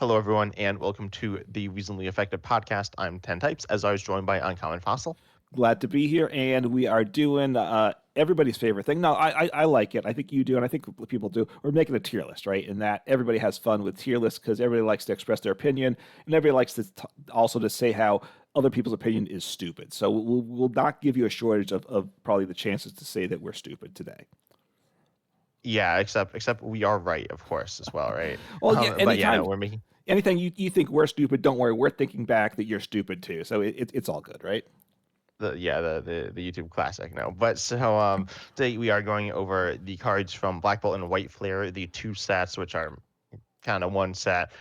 Hello, everyone, and welcome to the Reasonably Effective podcast. I'm 10 Types, as I was joined by Uncommon Fossil. Glad to be here, and we are doing everybody's favorite thing. No, I like it. I think you do, and I think people do. We're making a tier list, right? And that everybody has fun with tier lists because everybody likes to express their opinion, and everybody likes to also to say how other people's opinion is stupid. So we'll not give you a shortage of probably the chances to say that we're stupid today. Yeah, except we are right, of course, as well, right? Well, yeah, But yeah, no, anytime, we're making anything you think we're stupid, don't worry, we're thinking back that you're stupid too. So it's all good, right? the YouTube classic now. But today we are going over the cards from Black Bolt and White Flare, the two sets, which are kind of one set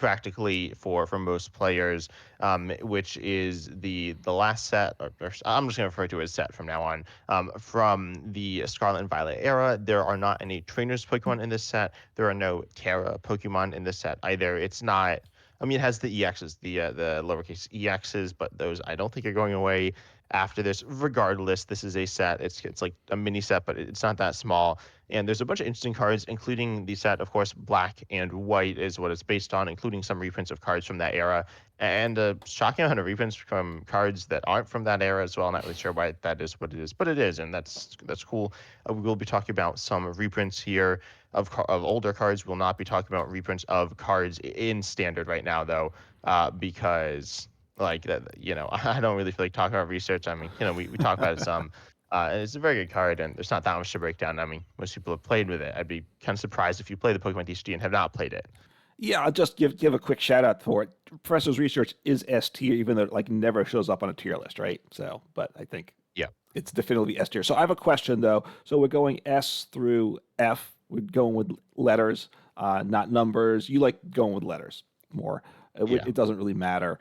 practically for most players, which is the last set, or I'm just going to refer to it as set from now on, from the Scarlet and Violet era. There are not any trainers Pokemon in this set. There are no Terra Pokemon in this set either. It's not. I mean, it has the EXs, the lowercase EXs, but those I don't think are going away after this. Regardless, this is a set. It's like a mini set, but it's not that small. And there's a bunch of interesting cards, including the set, of course, Black and White is what it's based on, including some reprints of cards from that era. And a shocking amount of reprints from cards that aren't from that era as well. I'm not really sure why that is what it is, but it is, and that's cool. We will be talking about some reprints here of older cards. We'll not be talking about reprints of cards in Standard right now, though, because like that, I don't really feel like talking about research. I mean, we talk about it some. And it's a very good card, and there's not that much to break down. I mean, most people have played with it. I'd be kind of surprised if you play the Pokemon TCG and have not played it. Yeah, I'll just give a quick shout out for it. Professor's research is S tier, even though it like never shows up on a tier list, right? So, but I think Yeah. it's definitely S tier. So I have a question though. So we're going S through F. We're going with letters, not numbers. You like going with letters more. Yeah. It doesn't really matter.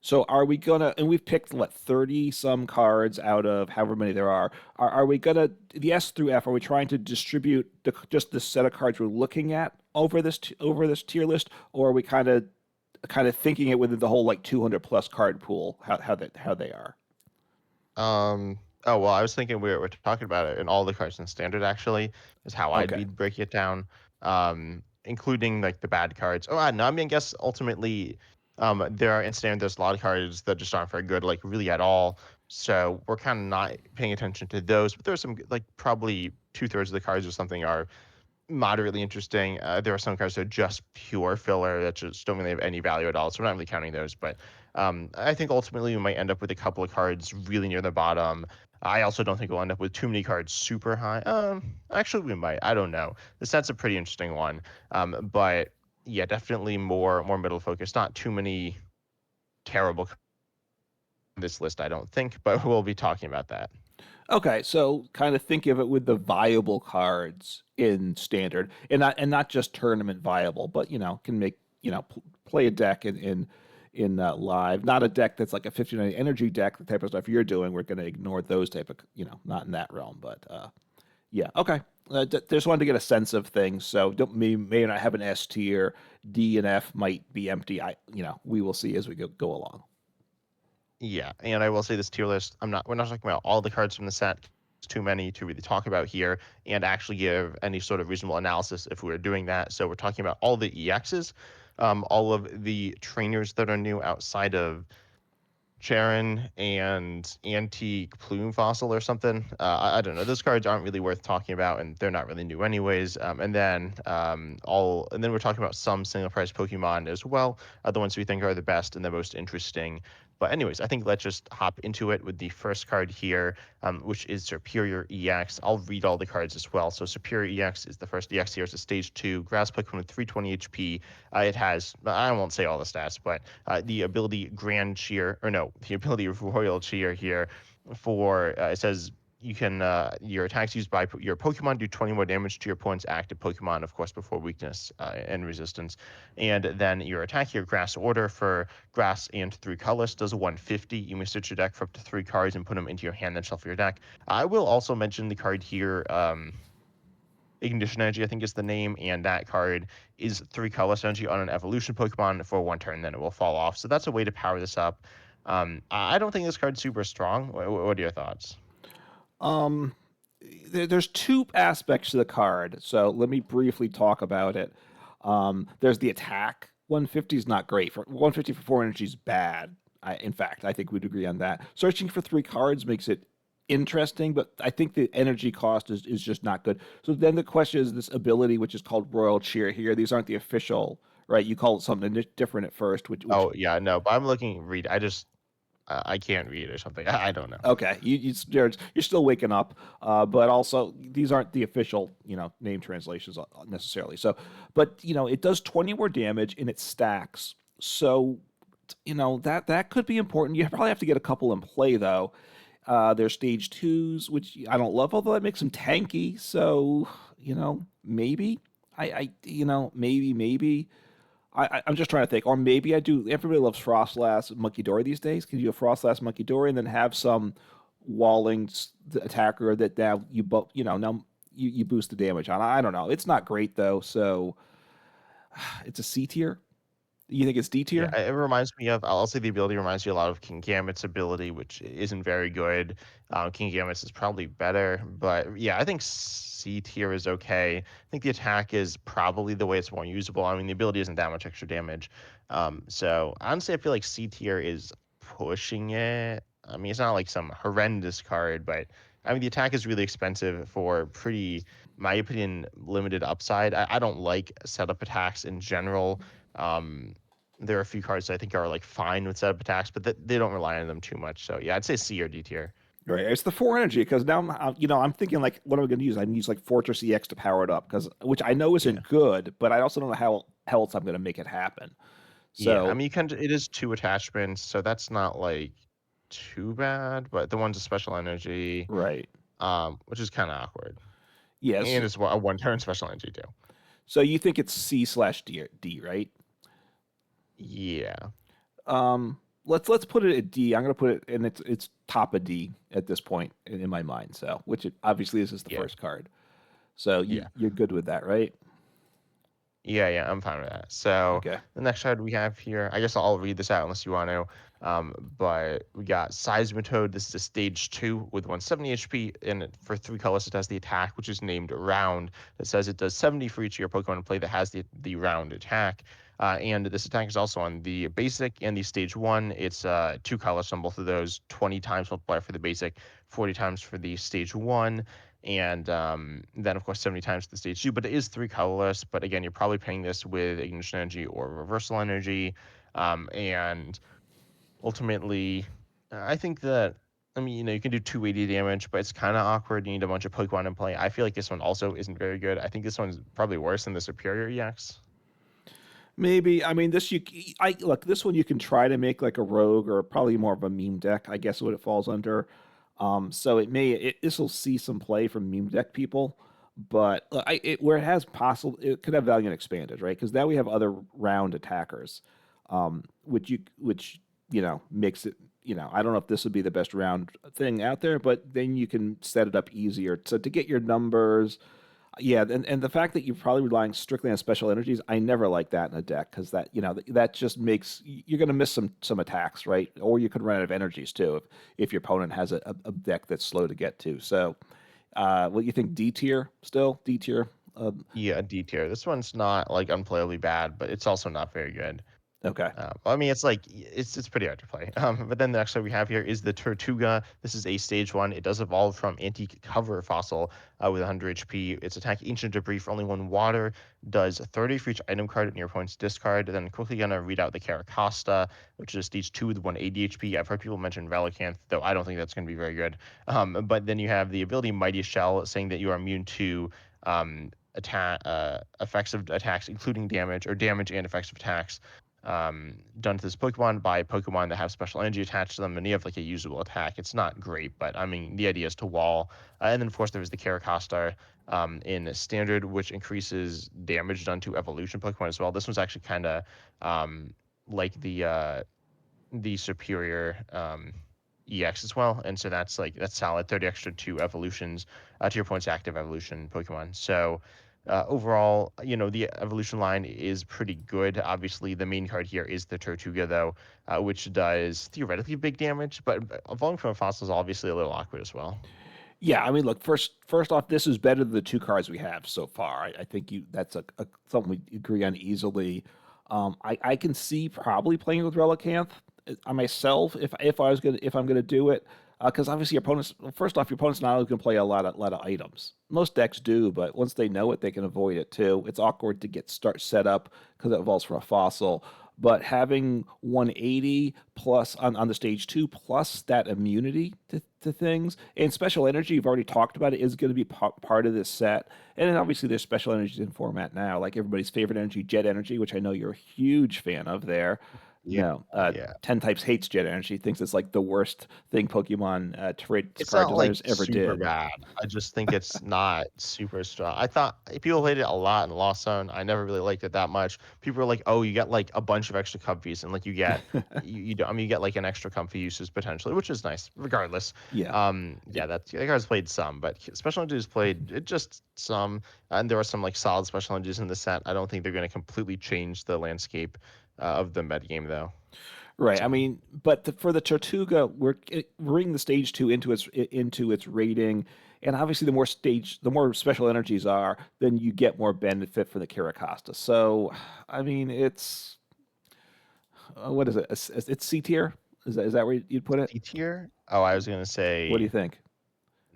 So are we gonna? And we've picked what 30 some cards out of however many there are. Are we gonna the S through F? Are we trying to distribute just the set of cards we're looking at over this tier list, or are we kind of thinking it within the whole like 200 plus card pool? How they are? Oh well, I was thinking we're talking about it in all the cards in Standard. Actually, is how I'd Okay. be breaking it down, including like the bad cards. Oh, no, I mean, I guess ultimately, there are in Standard. There's a lot of cards that just aren't very good, like really at all. So we're kind of not paying attention to those. But there's some like probably 2/3 of the cards or something are moderately interesting. There are some cards that are just pure filler that just don't really have any value at all. So we're not really counting those. But I think ultimately we might end up with a couple of cards really near the bottom. I also don't think we'll end up with too many cards super high. Actually, we might. I don't know. The set's a pretty interesting one. But yeah, definitely more middle focused. Not too many terrible cards on this list, I don't think. But we'll be talking about that. Okay, so kind of think of it with the viable cards in standard, and not just tournament viable, but can make play a deck in live. Not a deck that's like a 59 energy deck, the type of stuff you're doing. We're going to ignore those type of not in that realm, but yeah, okay. Just wanted to get a sense of things. So don't may not have an S tier. D and F might be empty. We will see as we go along. Yeah, and I will say this tier list, we're not talking about all the cards from the set. It's too many to really talk about here and actually give any sort of reasonable analysis if we were doing that. So we're talking about all the EXs, all of the trainers that are new outside of Charon and Antique Plume Fossil or something. I don't know. Those cards aren't really worth talking about, and they're not really new anyways. And then we're talking about some single price Pokemon as well, the ones we think are the best and the most interesting. But anyways, I think let's just hop into it with the first card here, which is Superior EX. I'll read all the cards as well. So Superior EX is the first EX here. It's a stage 2 grass Pokemon with 320 HP. It has, I won't say all the stats, but the ability Grand Cheer, or no, the ability Royal Cheer here for, it says you can, your attacks used by your Pokemon do 20 more damage to your opponent's active Pokemon, of course, before weakness and resistance. And then your attack here, Grass Order for grass and 3 colors, does 150. You may search your deck for up to 3 cards and put them into your hand, then shuffle your deck. I will also mention the card here, Ignition Energy, I think is the name, and that card is 3 colorless energy on an evolution Pokemon for 1 turn, then it will fall off. So that's a way to power this up. I don't think this card's super strong. What are your thoughts? There's two aspects to the card, so let me briefly talk about it. There's the attack. 150 is not great. For 150 for 4 energy is bad. In fact, I think we'd agree on that. Searching for 3 cards makes it interesting, but I think the energy cost is just not good. So then the question is this ability, which is called Royal Cheer here. These aren't the official, right? You call it something different at first, which Oh yeah, no, but I'm looking read. I can't read or something. I don't know. okay, you're still waking up, but also these aren't the official, name translations necessarily. So, but it does 20 more damage and it stacks. So, that could be important. You probably have to get a couple in play though. There's stage twos, which I don't love, although that makes them tanky. So, maybe maybe. I'm just trying to think, or maybe I do. Everybody loves Frostlass Monkey Dory these days. Can you do a Frostlass Monkey Dory and then have some walling the attacker that now now you boost the damage on? I don't know. It's not great though, so it's a C tier. You think it's D Yeah, tier? it reminds me of I'll say the ability reminds me a lot of King Gambit's ability, which isn't very good. King Gambit's is probably better, but yeah, I think C tier is okay. I think the attack is probably the way it's more usable. I mean, the ability isn't that much extra damage. So honestly, I feel like C tier is pushing it. I mean, it's not like some horrendous card, but I mean, the attack is really expensive for pretty, my opinion, limited upside. I don't like setup attacks in general. Um, there are a few cards that I think are like fine with setup attacks, but they don't rely on them too much. So yeah, I'd say C or D tier. Right. It's the 4 energy because now I'm thinking like, what am I going to use? I can use like Fortress EX to power it up because which I know Yeah. isn't good, but I also don't know how else I'm going to make it happen. Yeah. I So mean, it is two attachments, so that's not like too bad, but the one's a special energy, right. which is kind of awkward. Yes. And it's a one turn special energy too. So you think it's C/D, right? Yeah. Let's put it at D. I'm gonna put it, and it's top of D at this point in my mind. So, which obviously this is the Yeah. first card. So Yeah. you're good with that, right? Yeah, yeah, I'm fine with that. So Okay. the next card we have here, I guess I'll read this out unless you want to. But we got Seismitoad. This is a stage 2 with 170 HP, and for 3 colors, it has the attack, which is named Round. It says it does 70 for each of your Pokemon in play that has the Round attack. And this attack is also on the basic and the stage 1. It's 2 colors on both of those, 20 times multiplier for the basic, 40 times for the stage 1 and then of course 70 times the stage 2, but it is 3 colorless. But again, you're probably pairing this with ignition energy or reversal energy, and ultimately I think that, I mean, you can do 280 damage, but it's kind of awkward. You need a bunch of Pokemon in play. I feel like this one also isn't very good. I think this one's probably worse than the Superior EX. Maybe. I mean, I look, this one you can try to make like a rogue or probably more of a meme deck. I guess what it falls under. So this will see some play from meme deck people, but where it has possible, it could have value in expanded, right? Because now we have other round attackers, which makes it. I don't know if this would be the best round thing out there, but then you can set it up easier. So to get your numbers, yeah, and the fact that you're probably relying strictly on special energies, I never like that in a deck because that just makes you're going to miss some attacks, right? Or you could run out of energies too if your opponent has a deck that's slow to get to. So, what you think? D tier still D tier? Yeah, D tier. This one's not like unplayably bad, but it's also not very good. Okay. I mean, it's like it's pretty hard to play. But then the next one we have here is the Tortuga. This is a stage 1. It does evolve from Antique Cover Fossil with 100 HP. Its attack Ancient Debris for only 1 water, does 30 for each item card in your opponent's discard. Then quickly gonna read out the Caracosta, which is stage 2 with 180 HP. I've heard people mention Relicanth, though I don't think that's gonna be very good. But then you have the ability Mighty Shell, saying that you are immune to attack effects of attacks, including damage or damage and effects of attacks done to this Pokemon by Pokemon that have special energy attached to them, and you have like a usable attack. It's not great, but I mean the idea is to wall. And then of course there's the Caracosta in standard, which increases damage done to evolution Pokemon as well. This one's actually kind of like the superior EX as well, and so that's solid. 30 extra to evolutions to your points active evolution Pokemon. So overall, the evolution line is pretty good. Obviously, the main card here is the Tortuga, though, which does theoretically big damage, but evolving from a fossil is obviously a little awkward as well. Yeah, I mean, look, first off, this is better than the two cards we have so far. I think that's something we agree on easily. I can see probably playing with Relicanth on myself if I'm gonna do it, because obviously your opponents, well, first off, your opponent's not always gonna play a lot of items. Most decks do, but once they know it, they can avoid it too. It's awkward to get start set up because it evolves from a fossil. But having 180 plus on the stage two plus that immunity to things and special energy, you've already talked about it, is going to be part of this set. And then obviously there's special energies in format now, like everybody's favorite energy, Jet Energy, which I know you're a huge fan of there. Yeah, No, yeah. 10 types hates Jet Energy, thinks it's like the worst thing Pokemon traits It's card not like designers ever super did. bad. I just think it's not super strong. I thought people played it a lot in Lost Zone. I never really liked it that much. People were like, "Oh, you get like a bunch of extra comfies, and like you do. I mean, you get like an extra comfy uses potentially, which is nice. Regardless, Yeah. yeah, that's the guys played some, but special energies played it just some, and there are some like solid special energies in the set. I don't think they're going to completely change the landscape of the metagame though. Right. I So. mean, but for the Tortuga, we're bringing the stage two into its rating, and obviously, the more special energies are, then you get more benefit for the Caracosta. So, I mean, it's what is it? It's C tier. Is that where you'd put it? C tier? Oh, I was gonna What do you say think?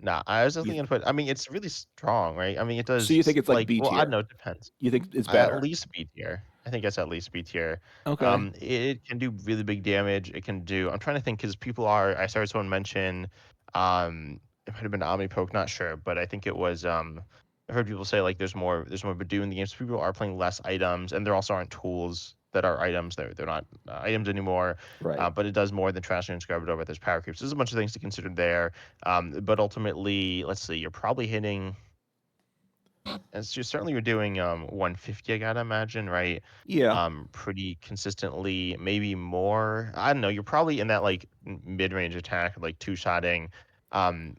nah. I was You, definitely gonna put. I mean, it's really strong, right? I mean, it so you think does it's like like. B Well, I don't tier? know. It depends. You think it's At better? least B tier. I think it's at least B tier. Okay. It can do really big damage. It can do. I'm trying to think because people are. I started someone mention. It might have been Omnipoke, not sure, but I think it was. I've heard people say like there's more Badoo in the game. So people are playing less items, and there also aren't tools that are items. They're not items anymore. Right. But it does more than trash and scrub it over. There's power creeps. There's a bunch of things to consider there. But ultimately, let's see. You're probably hitting. As you certainly you're doing 150, I gotta imagine, right? Yeah. Pretty consistently, maybe more. I don't know. You're probably in that like mid-range attack, like two-shotting,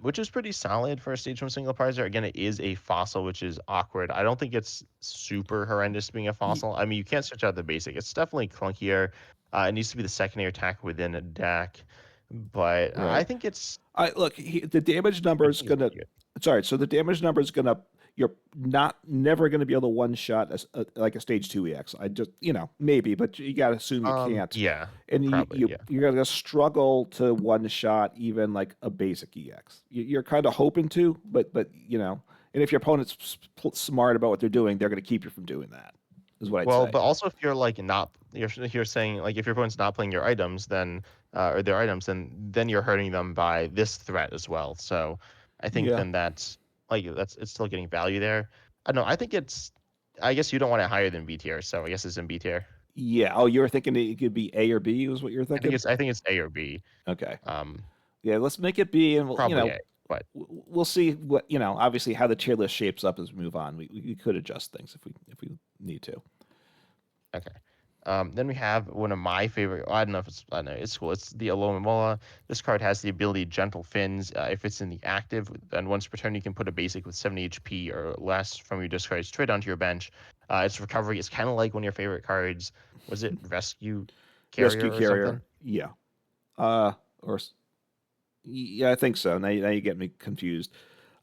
which is pretty solid for a stage one single parser. Again, it is a fossil, which is awkward. I don't think it's super horrendous being a Y- fossil. I mean, you can't switch out the basic. It's definitely clunkier. It needs to be the secondary attack within a deck, but I Right. think it's The damage number I is think it's gonna. pretty good. Sorry, so the damage number is gonna. You're not never gonna be able to one shot like a stage two EX. I just maybe, but you gotta assume you can't, Yeah, and probably, yeah. you're gonna struggle to one shot even like a basic EX. You're kind of hoping to, but and if your opponent's smart about what they're doing, they're gonna keep you from doing that. Is what I'd Well, say. but also if you're like not you're saying like if your opponent's not playing your items, then or their items, then you're hurting them by this threat as well. So I think Yeah. then that's it's still getting value there. I don't know. I think it's I guess you don't want it higher than B tier, so I guess it's in B tier. Yeah. Oh, you were thinking it could be A or B, was what you're thinking? I think it's A or B. Okay. Um, Yeah, let's make it B, and Probably A, but we'll see what obviously how the tier list shapes up as we move on. We could adjust things if we need to. okay. Then we have one of my favorite. I don't know if it's. I don't know. It's cool. It's the Alomomola. This card has the ability Gentle Fins. If it's in the active, and once per turn, you can put a basic with 70 HP or less from your discard straight onto your bench. Its recovery is kind of like one of your favorite cards. Was it Rescue Rescue Carrier or something? carrier, yeah, uh, or yeah, I think so. Now you get me confused,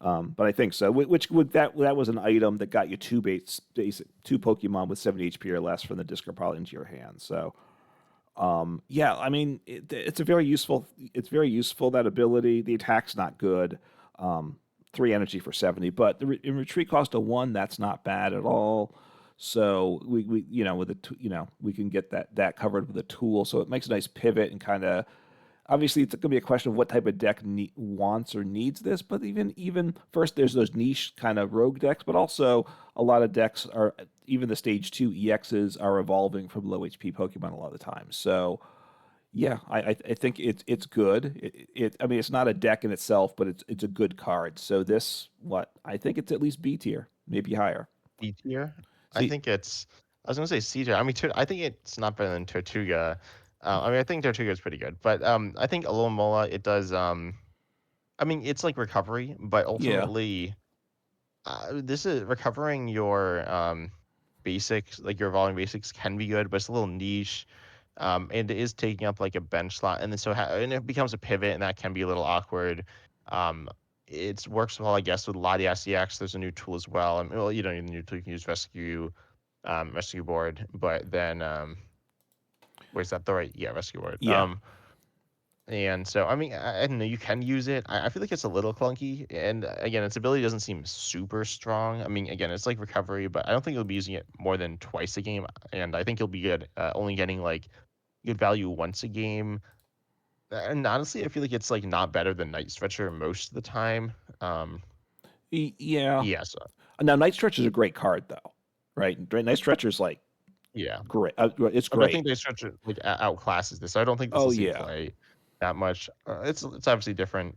but I think so. Which would that was an item that got you two Pokemon with 70 HP or less from the discard pile into your hand. So yeah, I mean, it's a very useful. It's very useful, that ability. The attack's not good. Three energy for 70, but in retreat cost of one, that's not bad at all. So we with we can get that covered with a tool. So it makes a nice pivot and kind of. Obviously, it's going to be a question of what type of deck wants or needs this. But even first, there's those niche kind of rogue decks, but also a lot of decks are, even the stage two EXs are evolving from low HP Pokemon a lot of the time. So yeah, I think it's good. I mean, it's not a deck in itself, but it's a good card. So this, what I think it's at least B tier, maybe higher. C tier. I See, think it's. I was gonna say C tier. I mean, I think it's not better than Tortuga. I mean, I think Tortuga is pretty good, but I think Alomomola it does. I mean, it's like recovery, but yeah, ultimately, this is recovering your basics, like your evolving basics, can be good, but it's a little niche. And it is taking up like a bench slot, and then and it becomes a pivot, and that can be a little awkward. Um, it works well, I guess, with a lot of the SCX. There's a new tool as well. Well, you don't need a new tool. You can use rescue board, but then where's that the right? Yeah, rescue board. Yeah. And so I mean, I don't know. You can use it. I feel like it's a little clunky, and again, its ability doesn't seem super strong. I mean, again, it's like recovery, but I don't think you'll be using it more than twice a game, and I think you'll be good only getting like good value once a game. And honestly, I feel like it's like not better than Night Stretcher most of the time. Yeah. Yeah, so Now, Night Stretcher is a great card, though, right? Night Stretcher is like yeah. great. It's But I think great. Night Stretcher like outclasses this. So I don't think this Oh will see yeah, play that much. It's obviously different,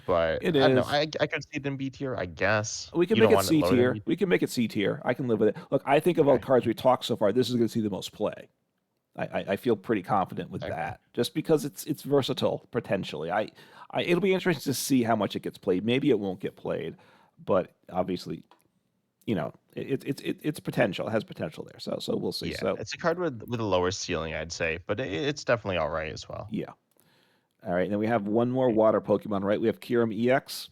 but it I don't know. is. I could see it in B tier, I guess. We can You make don't it want it C lower than tier. B We can make it C tier. I can live with it. Look, I think of all the tier. cards we talked so far, this is going to see the most play. I feel pretty confident with Okay. that, just because it's versatile potentially. It'll be interesting to see how much it gets played. Maybe it won't get played, but obviously, it's potential. It has potential there. So we'll see. Yeah, So it's a card with a lower ceiling, I'd say, but it's definitely all right as well. yeah. All right. And then we have one more water Pokemon, right? We have Kyurem EX.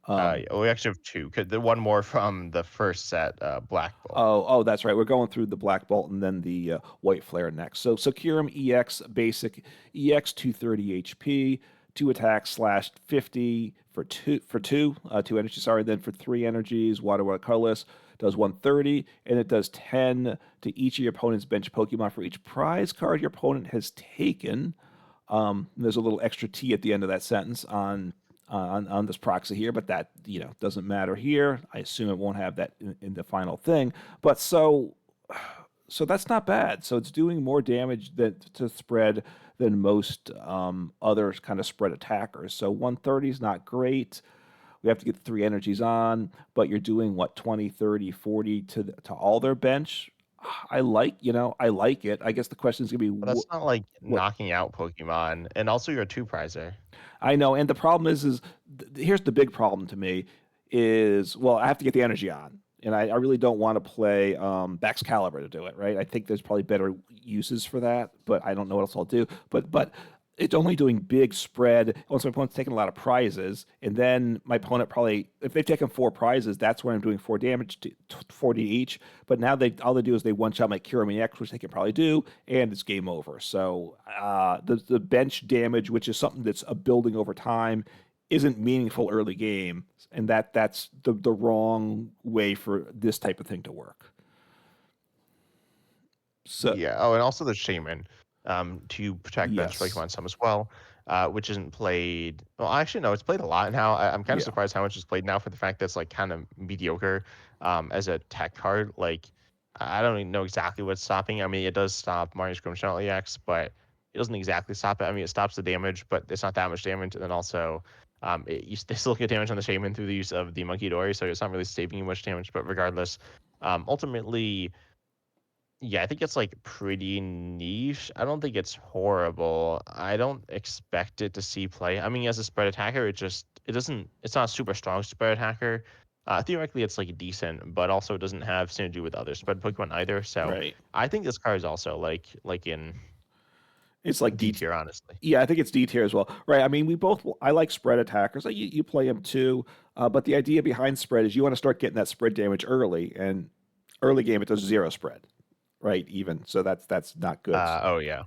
Yeah, well, we actually have two. The one more from the first set, Black Bolt. Oh, that's right. We're going through the Black Bolt and then the White Flare next. So Kyurem EX basic EX 230 HP, two attacks slash 50 for two energy. Sorry, then for three energies, water colorless does 130, and it does 10 to each of your opponent's bench Pokemon for each prize card your opponent has taken. There's a little extra T at the end of that sentence on this proxy here, but that doesn't matter here. I assume it won't have that in the final thing. But so that's not bad. So it's doing more damage to spread than most other kind of spread attackers. So 130 is not great. We have to get three energies on, but you're doing what 20, 30, 40 to all their bench. I like it. I guess the question is gonna be But that's not like what knocking out Pokemon, and also you're a two prizer. I know, and the problem is here's the big problem to me is well, I have to get the energy on, and I really don't want to play Baxcalibur to do it, right? I think there's probably better uses for that, but I don't know what else I'll do. But it's only doing big spread once my opponent's taking a lot of prizes, and then my opponent probably if they've taken four prizes, that's where I'm doing four damage to 40 each. But now all they do is they one shot my Kyurem X, which they can probably do, and it's game over. So the bench damage, which is something that's a building over time, isn't meaningful early game, and that's the wrong way for this type of thing to work. So Yeah. Oh, and also the Shaman, to protect bench yes, Pokemon some as well, which isn't played. Well, actually, no, it's played a lot now. I'm kind of yeah, surprised how much it's played now for the fact that it's like kind of mediocre, as a tech card. Like, I don't even know exactly what's stopping. I mean, it does stop Mario Scrimshaw EX, but it doesn't exactly stop it. I mean, it stops the damage, but it's not that much damage. And then also, they still get damage on the Shaman through the use of the Monkey Dory, so it's not really saving you much damage. But regardless, ultimately. Yeah, I think it's like pretty niche. I don't think it's horrible. I don't expect it to see play. I mean, as a spread attacker, it doesn't it's not a super strong spread attacker. Theoretically, it's like decent, but also it doesn't have synergy with other spread Pokemon either. So right. I think this card is also like in It's like D D. tier, honestly. Yeah, I think it's D tier as well. Right. I mean, I like spread attackers. Like you play them too. But the idea behind spread is you want to start getting that spread damage early, and early game it does zero spread, right? Even so, that's not good. Oh yeah,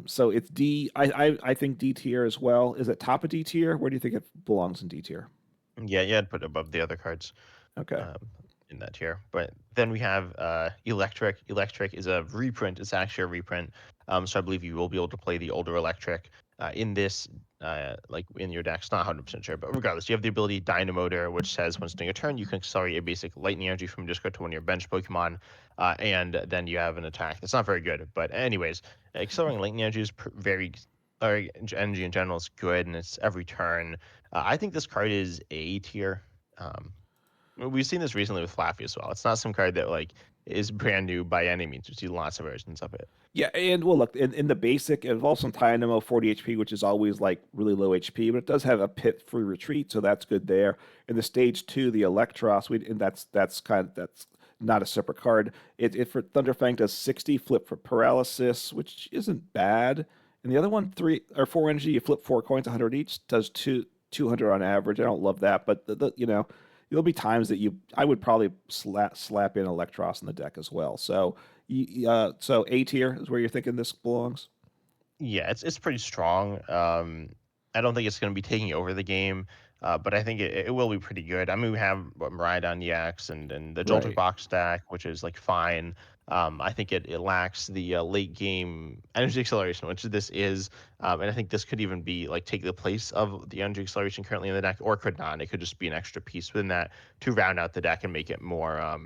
So it's D. I think D tier as well. Is it top of D tier? Where do you think it belongs in D tier? yeah. I'd put it above the other cards. Okay. um, in that tier. But then we have Electric. Electric is a reprint. It's actually a reprint. So I believe you will be able to play the older Electric in this, like in your deck. It's not 100% sure, but regardless, you have the ability Dynamotor, which says once during a turn, you can accelerate a basic lightning energy from discard to one of your bench Pokemon, and then you have an attack. It's not very good, but anyways, accelerating lightning energy is very. Or energy in general is good, and it's every turn. I think this card is A tier. Um, We've seen this recently with Flaffy as well. It's not some card that like is brand new by any means. We see lots of versions of it. Yeah, and well, look in the basic, it involves some Dynamo 40 HP, which is always like really low HP, but it does have a pit free retreat, so that's good there. In the stage two, the Electros, and that's not a separate card. It for Thunderfang does 60 flip for paralysis, which isn't bad. And the other one, three or four energy, you flip four coins, 100 each, does two. 200 on average. I don't love that, but there'll be times that I would probably slap in Electros in the deck as well. So, so A tier is where you're thinking this belongs. Yeah, it's pretty strong. I don't think it's going to be taking over the game, but I think it will be pretty good. I mean, we have what, Miraidon EX and the Jolter Right. box stack, which is like fine. I think it lacks the late game energy acceleration, which this is, and I think this could even be like take the place of the energy acceleration currently in the deck, or could not. It could just be an extra piece within that to round out the deck and make it more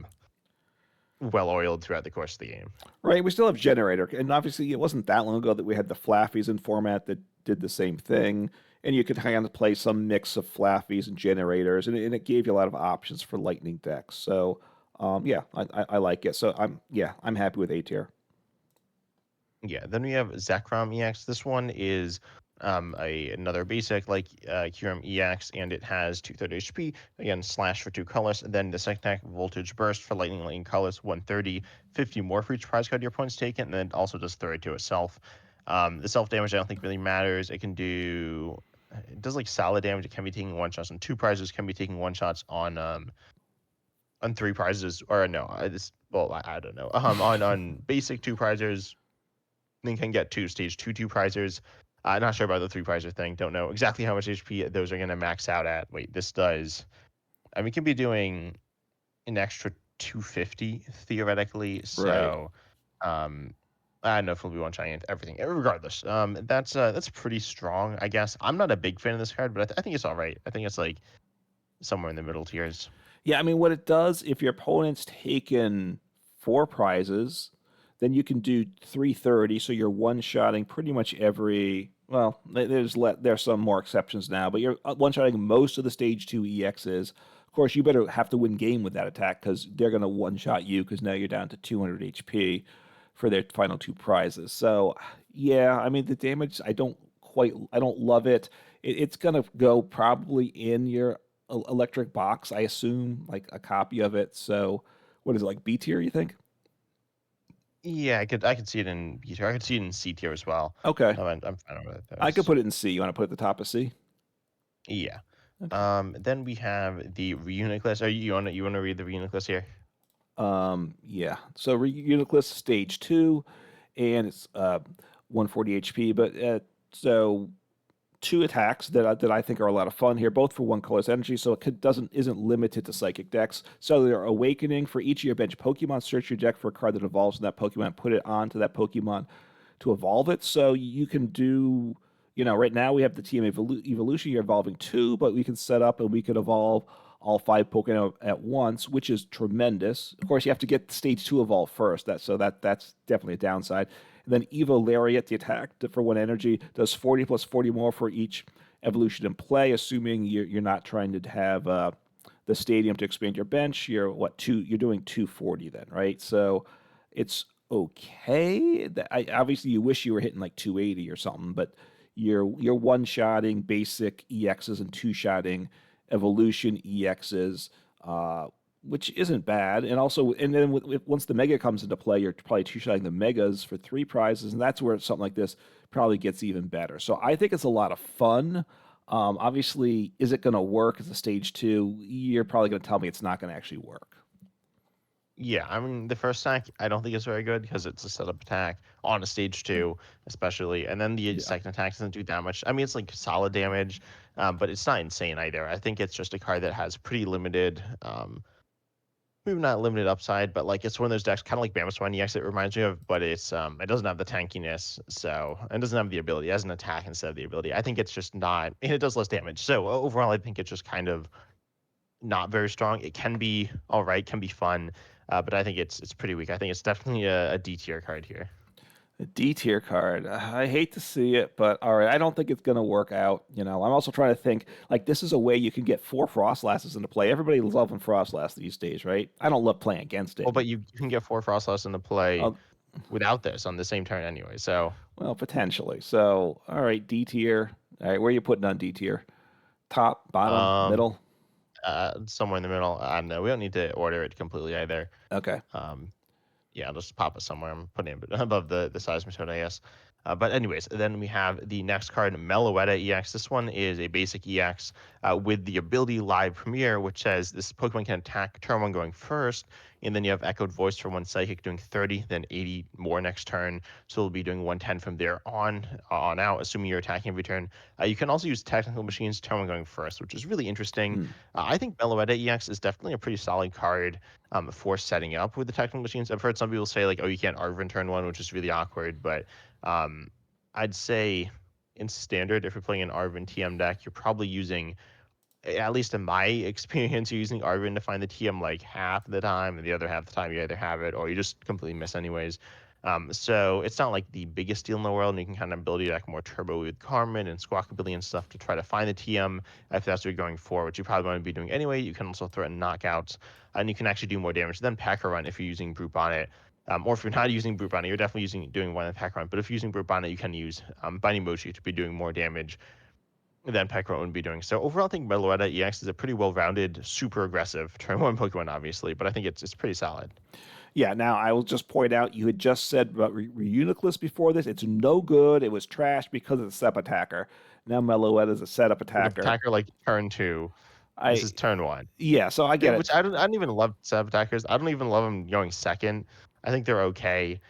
well oiled throughout the course of the game. Right. We still have Generator, and obviously it wasn't that long ago that we had the Flaffies in format that did the same thing, and you could kind of play some mix of Flaffies and Generators, and it gave you a lot of options for Lightning decks. So, yeah, I like it. So I'm happy with A tier. Yeah, then we have Zekrom EX. This one is another basic like QRM EX, and it has 230 HP. Again, slash for 2 colors. And then the second attack, Voltage Burst for lightning colors, 130, 50 more for each prize card your opponent's taken, and then it also does 30 to itself. The self damage I don't think really matters. It does like solid damage. It can be taking one shots on 2 prizes, can be taking one shots on 3 prizes, or no, I don't know. On basic 2 prizes, then can get stage 2 prizers. Not sure about the 3 prizer thing. Don't know exactly how much HP those are going to max out at. Wait, this does. I mean, it can be doing an extra 250 theoretically. Right. So, um, I don't know if it'll be one giant everything. Regardless, that's pretty strong. I guess I'm not a big fan of this card, but I think it's all right. I think it's like somewhere in the middle tiers. Yeah, I mean, what it does, if your opponent's taken 4 prizes, then you can do 330. So you're one-shotting pretty much every. Well, there's some more exceptions now, but you're one-shotting most of the stage 2 EXs. Of course, you better have to win game with that attack because they're going to one-shot you because now you're down to 200 HP for their final 2 prizes. So, yeah, I mean, the damage, I don't love it. It's going to go probably in your electric box, I assume, like a copy of it. So, what is it, like B tier, you think? Yeah, I could see it in B tier. I could see it in C tier as well. Okay. I'm fine with I could those. put it in C. You want to put it at the top of C? Yeah. Okay. Then we have the reunit list. Are you wanna read the reunit list here? Yeah. So Uniclus stage 2, and it's 140 HP. But so 2 attacks that I think are a lot of fun here, both for 1 color's energy, so it doesn't isn't limited to psychic decks. Cellular Awakening for each of your bench Pokemon. Search your deck for a card that evolves in that Pokemon. Put it onto that Pokemon to evolve it. So you can do, right now we have the team evolution. You're evolving 2, but we can set up and we could evolve all 5 Pokemon at once, which is tremendous. Of course, you have to get stage 2 evolve first. That's definitely a downside. And then Evo Lariat, the attack for 1 energy, does 40 plus 40 more for each evolution in play, assuming you're not trying to have the stadium to expand your bench. You're doing 240 then, right? So it's okay. Obviously you wish you were hitting like 280 or something, but you're one-shotting basic EXs and two-shotting evolution EXs, which isn't bad. And then once the mega comes into play, you're probably two-shotting the megas for 3 prizes, and that's where something like this probably gets even better. So I think it's a lot of fun. Obviously, is it going to work as a stage 2? You're probably going to tell me it's not going to actually work. Yeah, I mean the first attack I don't think is very good because it's a setup attack on a stage 2, especially, and then the Yeah. second attack doesn't do that much. I mean it's like solid damage, but it's not insane either. I think it's just a card that has pretty limited, maybe not limited upside, but like it's one of those decks kind of like Bamiswan EX it reminds me of, but it doesn't have the tankiness, so it doesn't have the ability. It has an attack instead of the ability. I think it's just not, and it does less damage. So overall, I think it's just kind of not very strong. It can be all right, can be fun, but I think it's pretty weak. I think it's definitely a D tier card here. A D tier card. I hate to see it, but all right. I don't think it's going to work out. I'm also trying to think like this is a way you can get 4 Frostlasses into play. Everybody loves loving Frostlass these days, right? I don't love playing against it. Well, but you can get 4 Frostlass into play Uh, without this on the same turn anyway. So well, potentially. So, all right, D tier. All right, where are you putting on D tier? Top, bottom, um, middle? somewhere in the middle. I don't know. We don't need to order it completely either. Okay. Um, Yeah, I'll just pop it somewhere. I'm putting it above the seismic code, I guess. But anyways, then we have the next card, Meloetta EX. This one is a basic EX with the ability Live Premiere, which says this Pokemon can attack turn one going first, and then you have Echoed Voice for one Psychic doing 30, then 80 more next turn. So it'll be doing 110 from there on out, assuming you're attacking every turn. You can also use Technical Machines turn one going first, which is really interesting. Hmm. I think Meloetta EX is definitely a pretty solid card for setting up with the Technical Machines. I've heard some people say like, oh, you can't Arven turn one, which is really awkward, but um, I'd say in standard, if you're playing an Arven TM deck, you're probably using, at least in my experience, you're using Arven to find the TM like half the time, and the other half the time you either have it or you just completely miss anyways. So it's not like the biggest deal in the world, and you can kind of build your deck more turbo with Carmen and Squawkabilly and stuff to try to find the TM if that's what you're going for, which you probably want to be doing anyway. You can also threaten knockouts, and you can actually do more damage than Packer Run if you're using Brute Bonnet. Or if you're not using Brute Bonnet, you're definitely doing one in Pack Run. But if you're using Brute Bonnet, you can use Binding Mochi to be doing more damage than Pekka would be doing. So overall, I think Meloetta EX is a pretty well-rounded, super aggressive turn one Pokemon, obviously, but I think it's pretty solid. Yeah, now I will just point out you had just said about Reuniclus before this. It's no good. It was trash because it's a step attacker. Now Meloetta is a setup With attacker. attacker like turn two, this I is turn one. Yeah, so I get it. Which I don't even love sub attackers. I don't even love them going second. I think they're okay.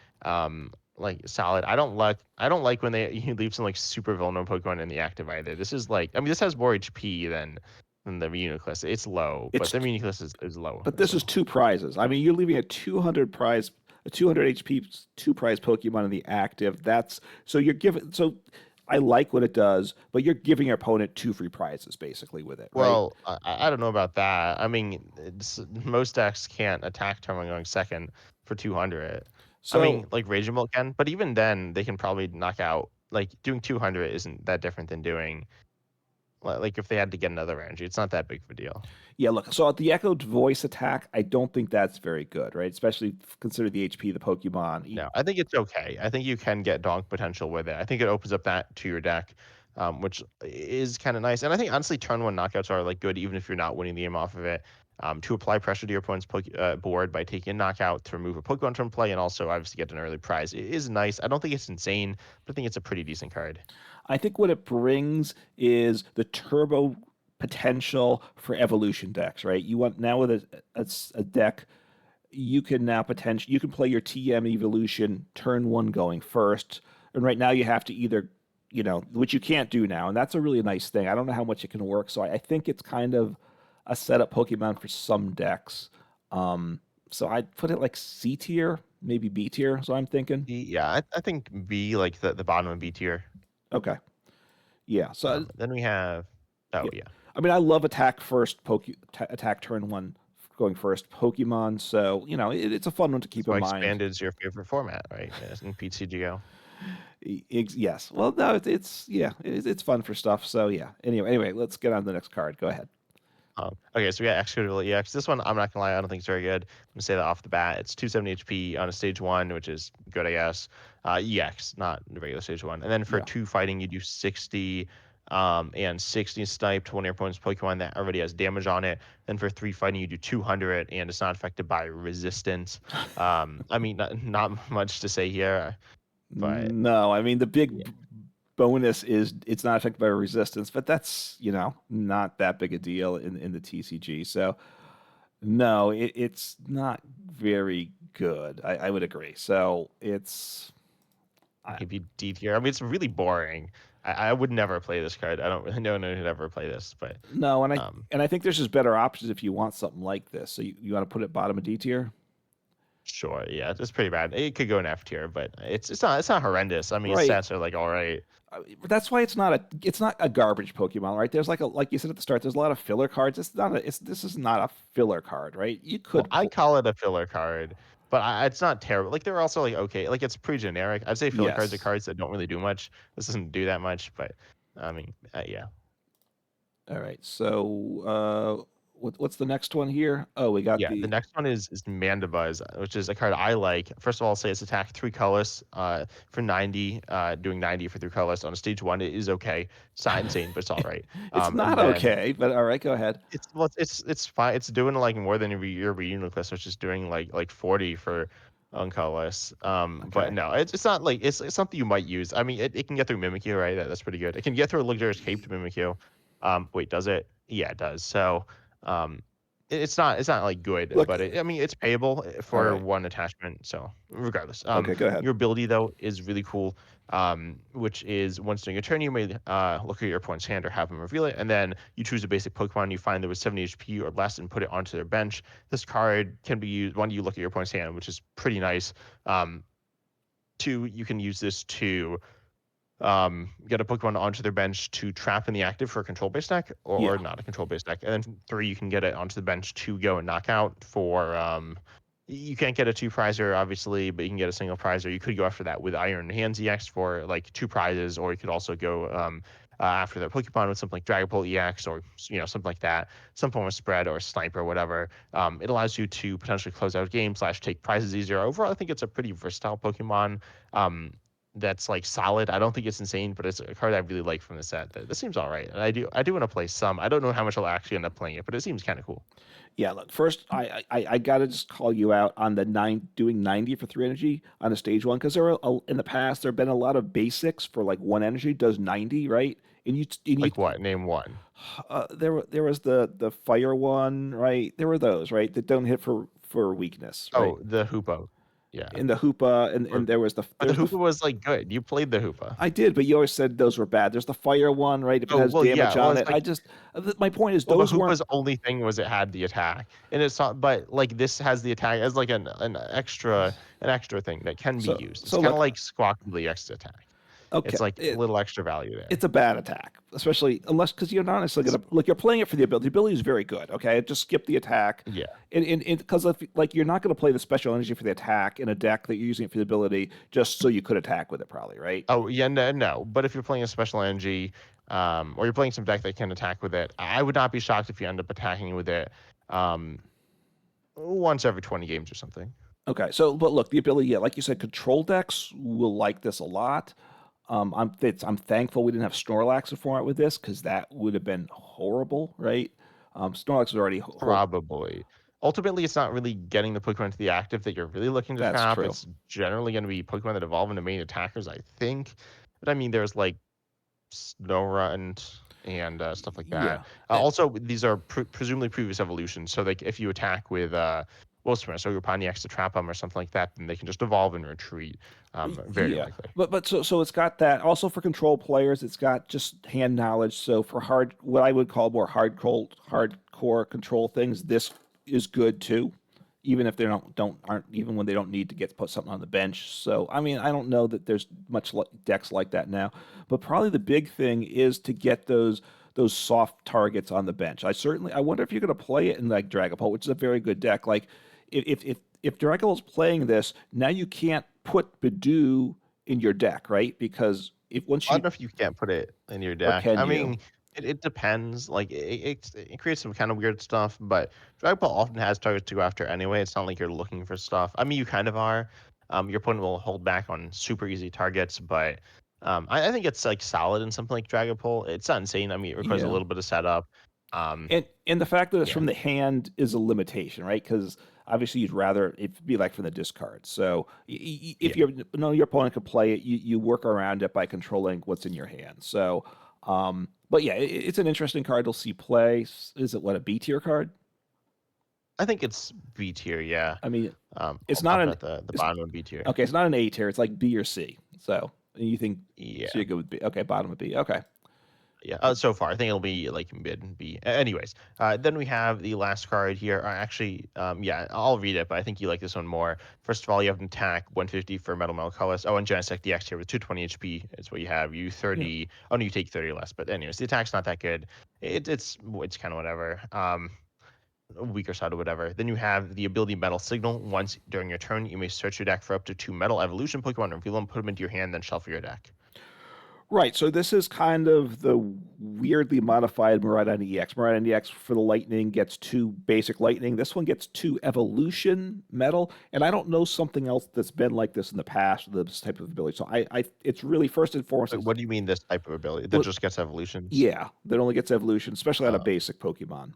Like solid. I don't like when they he leaves some like super vulnerable Pokemon in the active either. This is like, I mean, this has more HP than the Reuniclus. It's low, but It's the Reuniclus is low But as this is well. two prizes. I mean, you're leaving a 200 HP two prize Pokemon in the active. That's so you're giving. So I like what it does, but you're giving your opponent two free prizes basically with it, right? Well, I don't know about that. I mean, most decks can't attack turn one going second for 200. I So mean, like Raging Bolt can, but even then, they can probably knock out. Like doing 200 isn't that different than doing like if they had to get another energy. It's not that big of a deal. yeah, look. So at the echoed voice attack, I don't think that's very good, right? Especially consider the HP of the Pokemon. No, I think it's okay. I think you can get donk potential with it. I think it opens up that to your deck, which is kind of nice. And I think honestly, turn one knockouts are like good even if you're not winning the game off of it. To apply pressure to your opponent's board by taking a knockout to remove a Pokemon from play, and also obviously get an early prize. It is nice. I don't think it's insane, but I think it's a pretty decent card. I think what it brings is the turbo potential for evolution decks, right? You want now with a deck you can now potentially you can play your TM evolution turn one going first, and right now you have to either which you can't do now, and that's a really nice thing. I don't know how much it can work, so I think it's kind of a setup Pokemon for some decks. So I'd put it like C tier, maybe B tier. So I'm thinking, Yeah, I think B, like the bottom of B tier. okay, yeah. So Then we have, oh yeah, yeah, I mean I love attack first, attack turn one going first Pokemon. So it's a fun one to keep so in mind. expanded is your favorite format, right? Yes, in PTCGO. Yes. Well, no, it's fun for stuff. So yeah. Anyway, let's get on to the next card. Go ahead. Okay, so we got Excadrill EX. This one, I'm not gonna lie, I don't think it's very good. I'm gonna say that off the bat. It's 270 HP on a stage one, which is good, I guess. EX, not the regular stage one. And then for Yeah. two fighting, you do 60, and 60 snipe to one of your opponent's Pokemon that already has damage on it. Then for three fighting, you do 200, and it's not affected by resistance. I mean, not much to say here, but No, I mean the yeah. big bonus is it's not affected by resistance, but that's not that big a deal in the TCG. So no, it's not very good. I would agree. So it's I, Maybe D tier. I mean, it's really boring. I would never play this card. I don't really know anyone who'd ever play this, but no, um, and I think there's just better options if you want something like this. So you want to put it bottom of D tier, sure, yeah, it's pretty bad. It could go in F tier, but it's not horrendous. I mean, its right? stats are like all right. But that's why it's not a garbage Pokemon, right? There's like you said at the start, there's a lot of filler cards. This is not a filler card, right? You Well, could I call it a filler card, but it's not terrible. Like they're also like okay, like it's pretty generic. I'd say filler cards are yes. cards that don't really do much. This doesn't do that much, but I mean, yeah. All right. So what's the next one here? Oh, we got Yeah, the the next one is Mandibuzz, which is a card I like. First of all, I'll say it's attack three colors for 90, doing 90 for three colors on a stage one. It is okay. It's not insane, but it's all right. It's And not then okay, but all right, go ahead. it's fine. It's doing like more than your reunion request, which is doing like 40 for colorless. But Okay. no, it's not like it's something you might use. I mean, it can get through Mimikyu, right? That's pretty good. It can get through a Luxurious Cape to Mimikyu. Wait, does it? Yeah, it does. So, um, it's not like good, Look, but I mean, it's payable all for right. one attachment. So regardless, Okay, go ahead. your ability though is really cool. Which is once during a turn, you may look at your opponent's hand or have them reveal it, and then you choose a basic Pokemon you find that was 70 HP or less and put it onto their bench. This card can be used when you look at your opponent's hand, which is pretty nice. Um, Two, you can use this to get a Pokemon onto their bench to trap in the active for a control based deck or Yeah. not a control based deck. And then three, you can get it onto the bench to go and knock out for. You can't get a two prizer, obviously, but you can get a single prizer. You could go after that with Iron Hands EX for like two prizes, or you could also go after their Pokemon with something like Dragapult EX or something like that, some form of spread or sniper or whatever. It allows you to potentially close out games slash take prizes easier. Overall, I think it's a pretty versatile Pokemon. Um, that's like solid. I don't think it's insane, but it's a card I really like from the set. That seems all right. And I do want to play some. I don't know how much I'll actually end up playing it, but it seems kind of cool. Yeah, look, first I gotta just call you out on the doing 90 for 3 energy on a stage one because in the past there have been a lot of basics for like 1 energy does 90, right? And you Like what? Name one. there was the fire one, right? There were those, right, that don't hit for weakness, right? Oh, the Hoopa. Yeah. In the Hoopa and Or, there was the but the there's the Hoopa was like good. You played the Hoopa. I did, but you always said those were bad. There's the fire one, right? If it Oh has well, yeah. damage Well, on it's it, like my point is the those weren't. Hoopa's only thing was it had the attack, and it's not. But like this has the attack as like an extra thing that can be used. It's So kind of look, like Squawk X attack. okay, It's like a little extra value there. it's a bad attack, especially unless because you're not necessarily gonna look. You're playing it for the ability. The ability is very good. Okay, just skip the attack, Yeah. and because if like you're not gonna play the special energy for the attack in a deck that you're using it for the ability just so you could attack with it, probably, right? Oh yeah, no, no. But if you're playing a special energy, or you're playing some deck that can attack with it, I would not be shocked if you end up attacking with it, um, once every 20 games or something. Okay, so but look, the ability, yeah, like you said, control decks will like this a lot. I'm thankful we didn't have Snorlax in format with this because that would have been horrible, right? Snorlax is already Probably. Ultimately, it's not really getting the Pokemon to the active that you're really looking to that's trap. true. It's generally going to be Pokemon that evolve into main attackers, I think. But I mean, there's like Snorunt and stuff like that. Yeah. Eh, Also, these are presumably previous evolutions. So, like, if you attack with Wolfsmith or Upaniax to trap them or something like that, then they can just evolve and retreat. Very Yeah, likely. but so it's got that. Also for control players, it's got just hand knowledge. So for what I would call more hardcore control things, this is good too. Even if they aren't even when they don't need to get put something on the bench. So I mean, I don't know that there's much decks like that now, but probably the big thing is to get those soft targets on the bench. I wonder if you're going to play it in like Dragapult, which is a very good deck. Like if Dragapult's playing this, now you can't put Bidoo in your deck, right? Because if once I you don't know if you can't put it in your or deck. can I you? mean, it depends. Like it creates some kind of weird stuff, but Dragon Ball often has targets to go after anyway. It's not like you're looking for stuff. I mean, you kind of are. Your opponent will hold back on super easy targets, but I think it's like solid in something like Dragon Ball. It's not insane. I mean, it requires a Yeah. little bit of setup. Um, And the fact that it's yeah, from the hand is a limitation, right? Because obviously you'd rather it be like from the discard. So if yeah. your opponent could play it, you work around it by controlling what's in your hand. So, but yeah, it's an interesting card to see play. Is it what a B tier card? I think it's B tier. Yeah. I mean, it's I'll not pop it an at the it's bottom of B tier. okay. It's not an A tier. It's like B or C. So you think so? Yeah. You go with B. Okay, bottom of B. Okay. Yeah, so far I think it'll be like mid and B. Anyways, then we have the last card here. Actually, yeah, I'll read it, but I think you like this one more. First of all, you have an attack 150 for Metal Colors. Oh, and Genesect DX here with 220 HP is what you have. You Yeah. 30. Oh no, you take 30 less. But anyways, the attack's not that good. It's kind of whatever. A weaker side or whatever. Then you have the ability Metal Signal. Once during your turn, you may search your deck for up to 2 Metal Evolution Pokemon, reveal them, put them into your hand, then shuffle your deck. Right. So this is kind of the weirdly modified Miraidon EX. Miraidon EX for the lightning gets 2 basic lightning. This one gets 2 evolution metal. And I don't know something else that's been like this in the past with this type of ability. So it's really first and foremost, Wait, what do you mean this type of ability that well, just gets evolutions? yeah, that only gets evolution, especially on a Uh, basic Pokemon.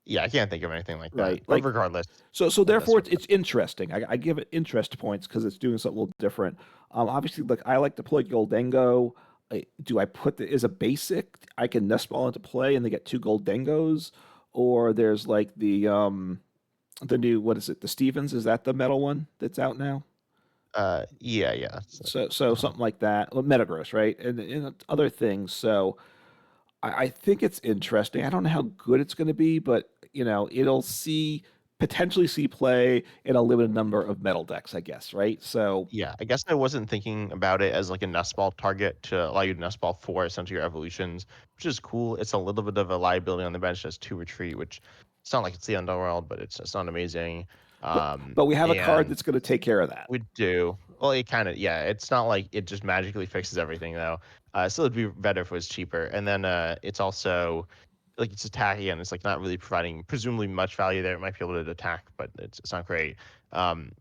Yeah, I can't think of anything like that. right? But Like regardless, so that's therefore what. it's interesting. I give it interest points because it's doing something a little different. Obviously, like I like to play Goldango. Do I put the is a basic? I can nest ball into play and they get two Goldengos, or there's like the new what is it? The Stevens, is that the metal one that's out now? Yeah, yeah. So, So uh, something like that. Well, Metagross, right? And other things. So I think it's interesting. I don't know how good it's going to be, but it'll potentially see play in a limited number of metal decks, I guess, right? So yeah, I guess I wasn't thinking about it as like a nest ball target to allow you to nest ball for essentially your evolutions, which is cool. It's a little bit of a liability on the bench as two retreat, which it's not like it's the underworld, but it's not amazing. but but we have a card And that's going to take care of that. we do. Well, it kind of, yeah. It's not like it just magically fixes everything, though. So it'd be better if it was cheaper. And then it's also like it's attacking and it's like not really providing presumably much value there. It might be able to attack, but it's not great.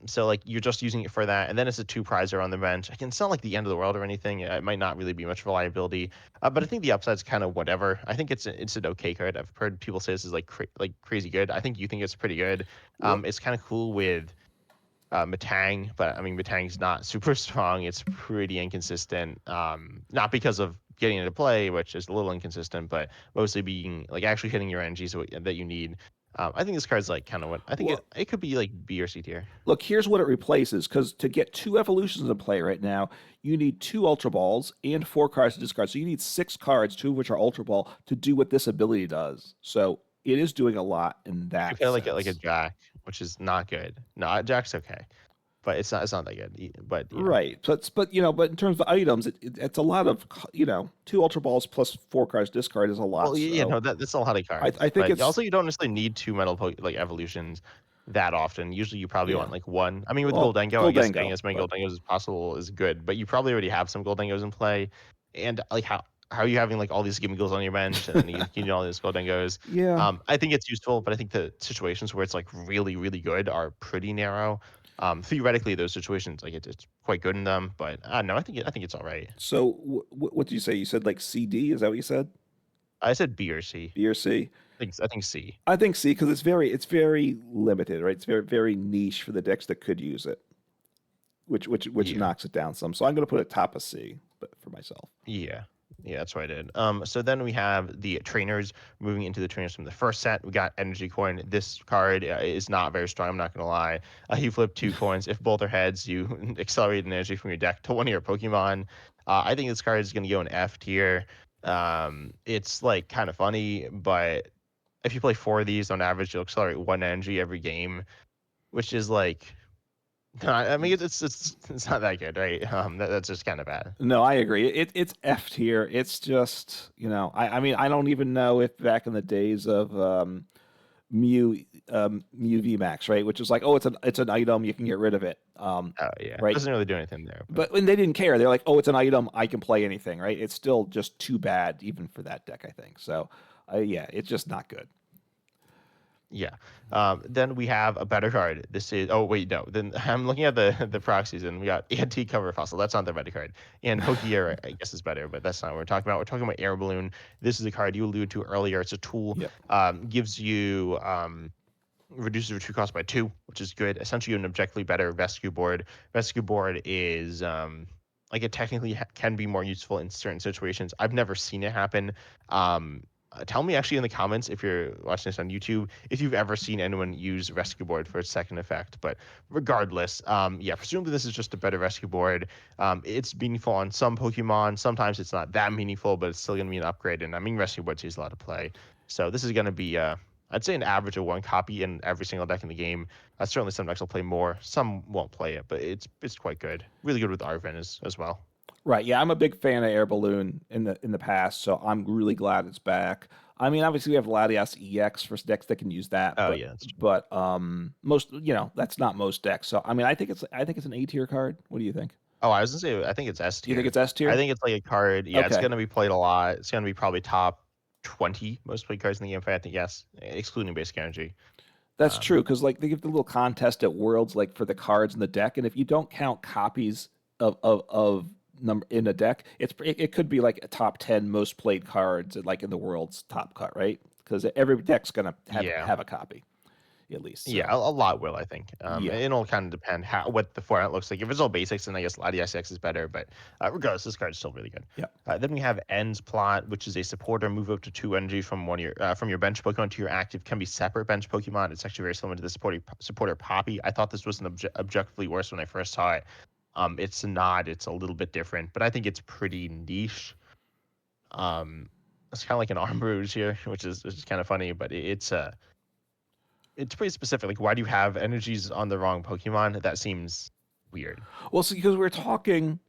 So like you're just using it for that, and then it's a two prizer on the bench. Like, it's not like the end of the world or anything. It might not really be much of a liability, but I think the upside's kind of whatever. I think it's an okay card. I've heard people say this is like like crazy good. I think you think it's pretty good. Well, It's kind of cool with Matang, but I mean Matang's not super strong. It's pretty inconsistent. Not because of getting into play, which is a little inconsistent, but mostly being like actually hitting your energies that you need. I think this card's like kind of what I think well, it could be like B or C tier. look, here's what it replaces. Because to get two evolutions in play right now, you need two Ultra Balls and four cards to discard. So you need six cards, two of which are Ultra Ball, to do what this ability does. So it is doing a lot in You that kind of like a sense. Jack, which is not good. No, Jack's okay, but it's not that good. But Right. But in terms of items, it's a lot of two Ultra Balls plus four cards discard is a lot. well, So that's a lot of I cards. think But it's also, you don't necessarily need two like evolutions that often. Usually, you probably yeah. want like one. I mean, with Well, Goldengo, I guess getting Goldango, as many but Goldengos as possible is good. But you probably already have some Goldengos in play, and like how are you having like all these Gimmigles on your bench and then you need all these Goldengos? yeah. I think it's useful, but I think the situations where it's like really really good are pretty narrow. Theoretically, those situations like it's quite good in them, but no, I think it's all right. So what did you say? You said like CD? Is that what you said? I said B or C. B or C? I think C. I think C because it's very limited, right? It's very niche for the decks that could use it, which Yeah. knocks it down some. So I'm going to put it top of C, but for myself. Yeah. Yeah, that's what I did. So then we have the trainers moving into the trainers from the first set. We got Energy Coin. This card is not very strong. I'm not gonna lie. You flip two coins. If both are heads, you accelerate an energy from your deck to one of your Pokemon. I think this card is gonna go in F tier. It's like kind of funny, but if you play four of these on average, you'll accelerate one energy every game, which is like, I mean, it's not that good, right? That's just kind of bad. No, I agree. It's F tier. It's just I mean I don't even know if back in the days of Mew VMAX, right, which is like it's an item you can get rid of it, Oh yeah, right? doesn't really do anything there, but But when they didn't care, they're like, oh, it's an item, I can play anything, right? It's still just too bad even for that deck, I think. So, yeah, it's just not good. yeah. Then we have a better card. This is oh wait no. Then I'm looking at the proxies and we got anti cover fossil. That's not the better card. And Hokier I guess is better, but that's not what we're talking about. We're talking about air balloon. This is a card you alluded to earlier. It's a tool. Yep. Gives you reduces retreat cost by two, which is good. Essentially, an objectively better rescue board. Rescue board is like it technically can be more useful in certain situations. I've never seen it happen. Tell me actually in the comments if you're watching this on YouTube if you've ever seen anyone use rescue board for its second effect. But regardless, yeah, presumably this is just a better rescue board. It's meaningful on some Pokemon. Sometimes it's not that meaningful, but it's still gonna be an upgrade. And I mean, rescue board sees a lot of play. So this is gonna be I'd say an average of one copy in every single deck in the game. Certainly some decks will play more, some won't play it, but it's quite good. Really good with Arven as well. Right. Yeah, I'm a big fan of Air Balloon in the past, so I'm really glad it's back. I mean, obviously we have Latias EX for decks that can use that, Oh but yeah, that's true. but most that's not most decks. So I mean, I think it's an A tier card. What do you think? Oh, I was gonna say I think it's S You think tier. it's S I tier? think it's like a card. Yeah, it's Okay. gonna be played a lot. It's gonna be probably top 20 most played cards in the game. If I had to guess, excluding basic energy. That's Um, true because like they give the little contest at Worlds like for the cards in the deck, and if you don't count copies of number in a deck, it could be like a top 10 most played cards like in the World's top cut, right? because every deck's gonna Yeah. have a copy at least. Yeah, So a lot will, I think. yeah, It'll kind of depend what the format looks like. If it's all basics, then I guess Lottie SX is better. But regardless, this card's still really good. yeah. Then we have Ends Plot, which is a supporter. Move up to 2 energy from from your bench Pokemon to your active. Can be separate bench Pokemon. It's actually very similar to the supporter Poppy. I thought this was an objectively worse when I first saw it. It's not. It's a little bit different, but I think it's pretty niche. Um, it's kind of like an Arm Rouge here, which is kind of funny, but it's pretty specific. Like, why do you have energies on the wrong Pokemon? That seems weird. Well, see, because we're talking.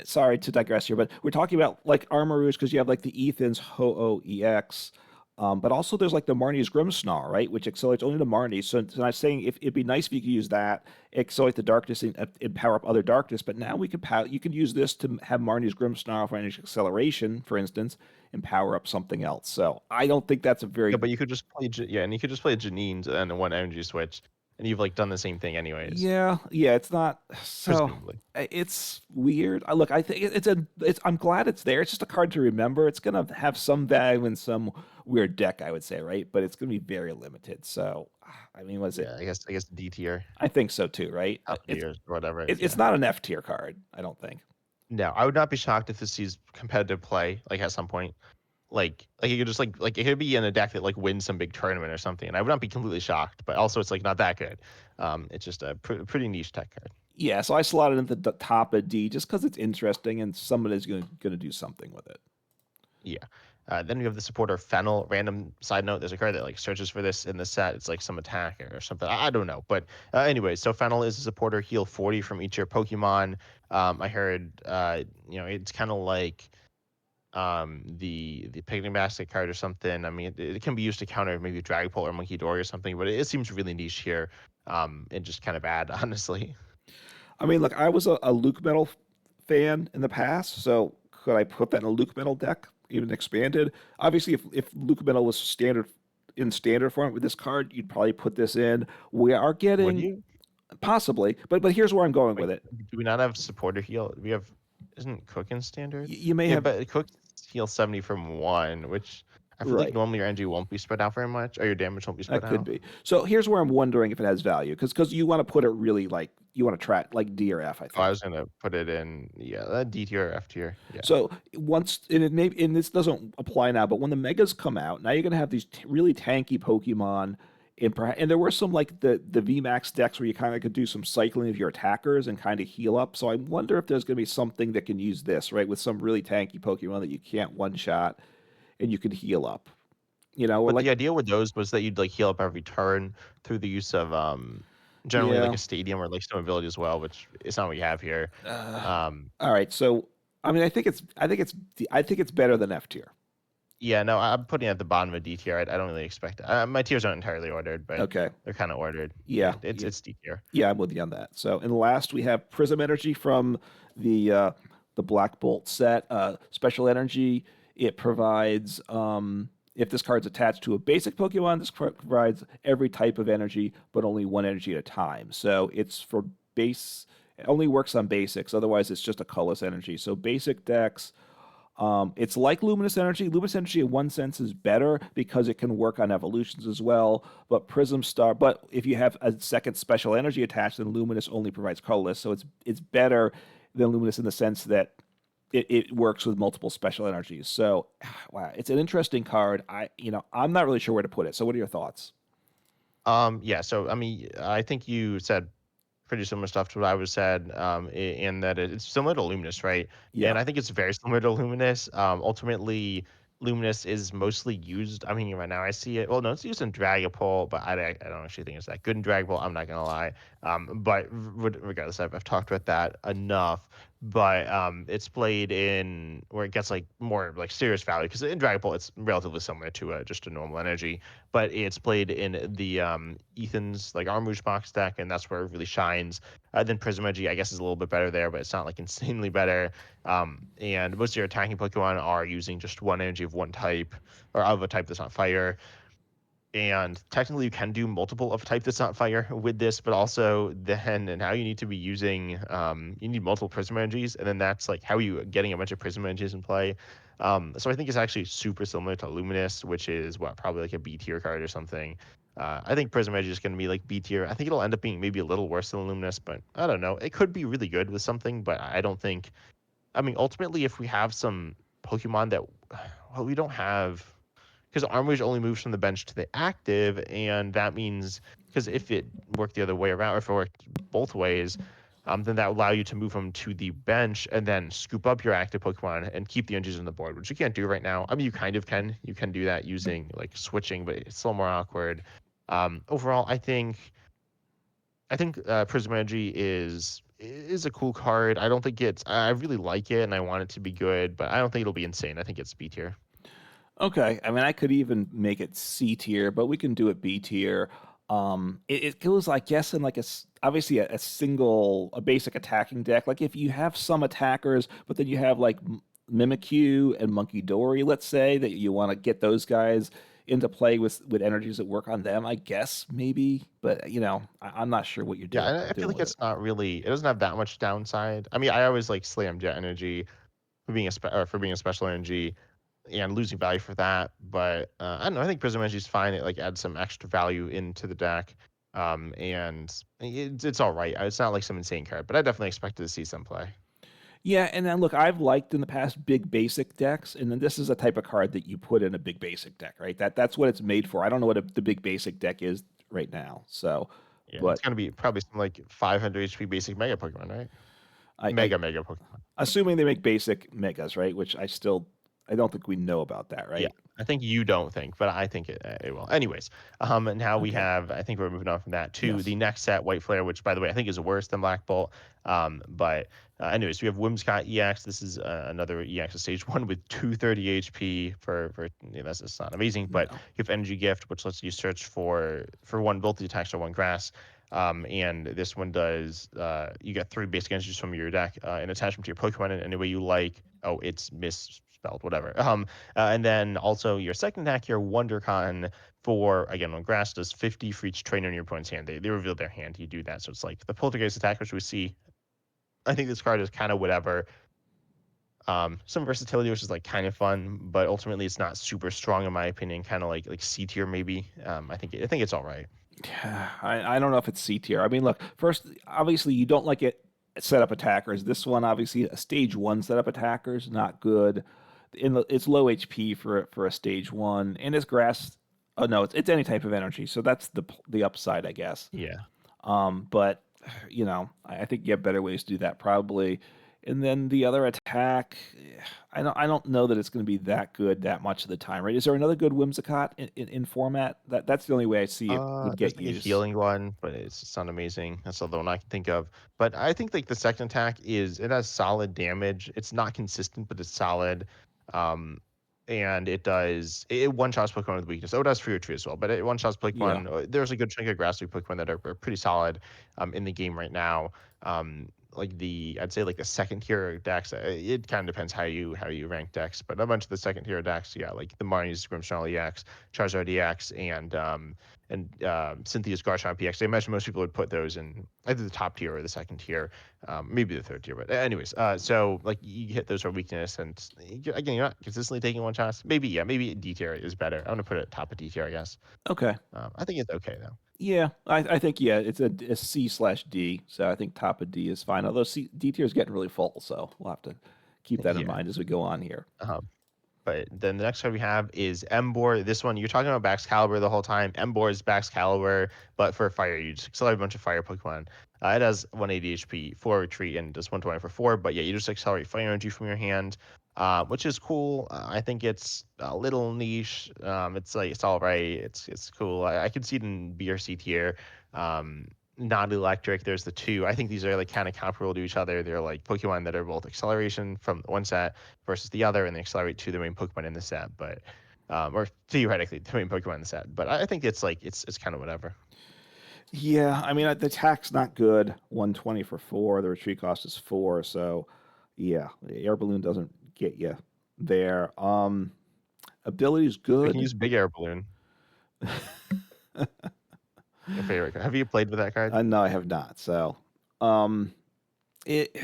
Sorry to digress here, but we're talking about like Armoroosh because you have like the Ethan's Ho-Oh EX, but also there's like the Marnie's Grimmsnarl, right, which accelerates only the Marnie. So I'm saying if it'd be nice if you could use that, accelerate the darkness and power up other darkness. But now we could you could use this to have Marnie's Grimmsnarl for energy acceleration, for instance, and power up something else. So I don't think that's a Yeah, very but you could just play and you could just play Janine's and a one energy switch, and you've like done the same thing anyways, yeah, it's not so presumably. it's weird. I look, I think it's I'm glad it's there. It's just a card to remember. It's gonna have some value in some weird deck, I would say, right? But it's gonna be very limited. So I mean, was it? Yeah, I guess D tier, I think so too, right? top tiers, or whatever. It's Yeah. not an F tier card, I don't think. No, I would not be shocked if this sees competitive play like at some point. Like you could just like it could be in a deck that like wins some big tournament or something, and I would not be completely shocked. But also, it's like not that good. It's just a pretty niche tech card. Yeah, so I slotted it at the top of D just because it's interesting and somebody's gonna do something with it. Yeah. Then we have the supporter Fennel. Random side note: there's a card that like searches for this in the set. It's like some attack or something. I don't know, but anyway, so Fennel is a supporter. Heal 40 from each of your Pokemon. I heard it's kind of like the picnic basket card or something. I mean, it can be used to counter maybe Dragapult or Monkey Dory or something, but it seems really niche here. And just kind of bad, honestly. I mean, look, I was a Luke Metal fan in the past, so could I put that in a Luke Metal deck, even expanded? Obviously, if Luke Metal was standard in standard form with this card, you'd probably put this in. We are Would getting you? possibly, but here's where I'm going Wait, with it. do we not have supporter heal? We have, isn't Cook in standard? You may Yeah, have but Cook heals 70 from one, which I feel like right. normally your energy won't be spread out very much, or your damage won't be spread That could out. be. So here's where I'm wondering if it has value, because you want to put it really like you want to track like D or F, I Oh, I think. was gonna put it in, yeah, D tier or F tier. Yeah. So once and it may and this doesn't apply now, but when the megas come out, now you're gonna have these really tanky Pokemon. And there were some like the VMAX decks where you kind of could do some cycling of your attackers and kind of heal up. So I wonder if there's going to be something that can use this, right, with some really tanky Pokemon that you can't one shot and you can heal up. Or But the like idea with those was that you'd like heal up every turn through the use of generally like yeah. a stadium or like some ability as well, which is not what you have here. Uh, Um, all right. So I mean, I think it's better than F tier. yeah, no, I'm putting it at the bottom of D tier. I don't really expect it. My tiers aren't entirely ordered, but Okay. they're kind of ordered. Yeah. Yeah, it's Yeah. it's D tier. Yeah, I'm with you on that. So, and last we have Prism Energy from the Black Bolt set. Special Energy. It provides if this card's attached to a basic Pokemon, this card provides every type of energy, but only one energy at a time. So it's for base. It only works on basics. Otherwise, it's just a colorless energy. So basic decks. It's like Luminous Energy. Luminous Energy, in one sense, is better because it can work on evolutions as well. But Prism Star, but if you have a second special energy attached, then Luminous only provides colorless. So it's better than Luminous in the sense that it works with multiple special energies. So, wow, it's an interesting card. I'm not really sure where to put it. So, what are your thoughts? Yeah, so I mean, I think you said pretty similar stuff to what I was said, in that it's similar to Luminous, right? Yeah. And I think it's very similar to Luminous. Ultimately, Luminous is mostly used. I mean, right now I see it. Well, no, it's used in Dragapult, but I don't actually think it's that good in Dragapult. I'm not gonna lie. But regardless, I've talked about that enough. But it's played in where it gets like more like serious value because in Dragapult it's relatively similar to just a normal energy, but it's played in the Ethan's like Arm Rouge box deck, and that's where it really shines. Then Prismagy, I guess, is a little bit better there, but it's not like insanely better. And most of your attacking Pokemon are using just one energy of one type or of a type that's not fire. and technically you can do multiple of type that's not fire with this, but also then and how you need to be using you need multiple prism energies, and then that's like how are you getting a bunch of prism energies in play. So I think it's actually super similar to Luminous, which is what probably like a B tier card or something. I think Prism Edge is going to be like B tier. I think it'll end up being maybe a little worse than Luminous, but I don't know. It could be really good with something, but I don't think. I mean, ultimately, if we have some Pokemon that, well, we don't have, because Armouge only moves from the bench to the active, and that means because if it worked the other way around, or if it worked both ways, then that would allow you to move them to the bench and then scoop up your active Pokemon and keep the energies on the board, which you can't do right now. I mean, you kind of can. You can do that using like switching, but it's still more awkward. Overall, I think Prism Energy is a cool card. I don't think it's. I really like it and I want it to be good, but I don't think it'll be insane. I think it's B tier. Okay, I mean, I could even make it C tier, but we can do it B tier. It goes, I guess, in like obviously a single, a basic attacking deck. Like if you have some attackers, but then you have like Mimikyu and Monkey Dory, let's say that you want to get those guys into play with energies that work on them. I guess maybe, but I'm not sure what you're Yeah, and I feel doing like with it. it's not really. It doesn't have that much downside. I mean, I always like Slam Jet Energy for being for being a special energy and losing value for that. But I don't know. I think Prism Energy is fine. It like adds some extra value into the deck, and it's all right. It's not like some insane card, but I definitely expected to see some play. Yeah, and then look, I've liked in the past big basic decks, and then this is a type of card that you put in a big basic deck, right? That's what it's made for. I don't know what the big basic deck is right now, so Yeah, it's but gonna be probably some like 500 HP basic Mega Pokemon, right? I Mega Pokemon. assuming they make basic megas, right? Which I don't think we know about that, Yeah, right? I think you don't think, but I think it will. Anyways, now we Okay. have. I think we're moving on from that to Yes. the next set, White Flare, which by the way I think is worse than Black Bolt. But anyways, we have Whimsicott EX. This is another EX at stage one with 230 HP that's just not amazing, but No. you have Energy Gift, which lets you search for one voltage attacks or one grass. And this one does you get three basic energies from your deck and attach them to your Pokemon in any way you like. Oh, it's misspelled, whatever. And then also your second attack, your WonderCon for, again, when grass does 50 for each trainer in your opponent's hand. They reveal their hand, you do that. So it's like the Poltergeist attack, which we see. I think this card is kind of whatever. Some versatility, which is like kind of fun, but ultimately it's not super strong in my opinion. Kind of like C tier maybe. I think it's all right. I don't know if it's C tier. I mean, look, first, obviously, you don't like it set up attackers. This one, obviously, a stage one setup attackers, not good. It's low HP for a stage one, and it's grass. Oh no, it's any type of energy, so that's the upside, I guess. Yeah. But I think you have better ways to do that probably. And then the other attack, I don't know that it's going to be that good that much of the time, right? Is there another good Whimsicott in format? That's the only way I see it would There's get like a use. healing one, but it's not amazing. That's the one I can think of. But I think like the second attack it has solid damage. It's not consistent, but it's solid. Um, and it one shots Pokemon with weakness. Oh, it does for your tree as well, but it one shots Yeah. Pokemon. There's a good chunk of grass type Pokemon that are pretty solid in the game right now. Like I'd say like the second tier decks. It kind of depends how you rank decks, but a bunch of the second tier decks, yeah, like the Marnie's Grimmsnarl EX, Charizard EX, and Cynthia's Garchomp PX. I imagine most people would put those in either the top tier or the second tier, maybe the third tier. But anyways, so like you hit those for weakness, and again, you're not consistently taking one shots. Maybe D tier is better. I'm gonna put it top of D tier, I guess. Okay. I think it's okay though. Yeah, I think yeah, it's a C/D, so I think top of D is fine. Although D tier is getting really full, so we'll have to keep that in Yeah. mind as we go on here. Um, But then the next card we have is Embor. This one, you're talking about Bax Caliber the whole time. Embor is Bax Caliber, but for fire. You just accelerate a bunch of fire Pokemon. It has 180 HP, 4 retreat, and does 120 for 4. But yeah, you just accelerate fire energy from your hand, which is cool. I think it's a little niche. It's all right. It's cool. I could see it in B or C tier. Um, Not electric. There's the two. I think these are like kind of comparable to each other. They're like Pokemon that are both acceleration from one set versus the other, and they accelerate to the main Pokemon in the set, but or theoretically the main Pokemon in the set. But I think it's like it's kind of whatever. Yeah, I mean the attack's not good. 120 for 4. The retreat cost is 4, so yeah, the air balloon doesn't get you there. Ability's We can good. use Big Air Balloon. Your favorite card. Have you played with that card? No, I have not. So, um, it,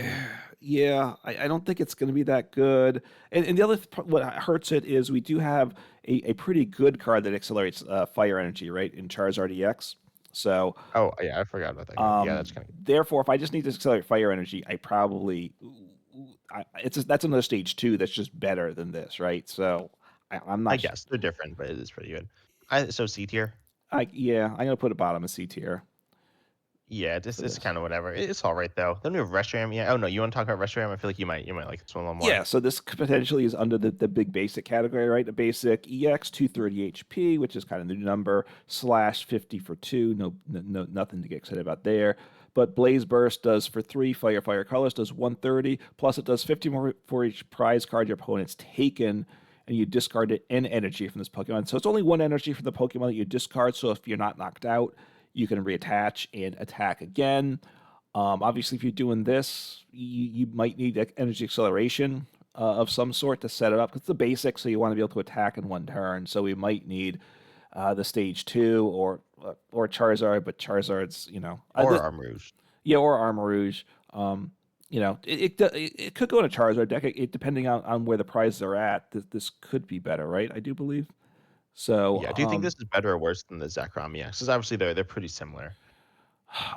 yeah, I don't think it's going to be that good. And the other what hurts it is we do have a pretty good card that accelerates fire energy, right? In Charizard EX. So, Oh, yeah, I forgot about that card. Yeah, that's kind of. therefore, if I just need to accelerate fire energy, I probably that's another stage two that's just better than this, right? So, I'm I not. guess they're different, but it is pretty good. So C tier. Yeah, I'm gonna put a bottom of C tier Yeah, for it's this. kind of whatever. It's all right though. Then we have Reshiram. Yeah. Oh no, you want to talk about Reshiram? I feel like you might like this one a little more. Yeah, so this potentially is under the big basic category, right? The basic EX 230 HP, which is kind of the number, slash 50 for two. No, nothing to get excited about there. But Blaze Burst does for three, Fire Colors does 130, plus it does 50 more for each prize card your opponent's taken, and you discard it in energy from this Pokemon. So it's only one energy from the Pokemon that you discard. So if you're not knocked out, you can reattach and attack again. Obviously, if you're doing this, you might need energy acceleration of some sort to set it up. It's the basic, so you want to be able to attack in one turn. So we might need the stage two or Charizard, but Charizard's Or Armarouge. yeah, or Armarouge. It could go in a Charizard deck. Depending on where the prizes are at, this could be better, right? I do believe. So, Yeah. Do you think this is better or worse than the Zekrom? Yeah, because obviously they're pretty similar.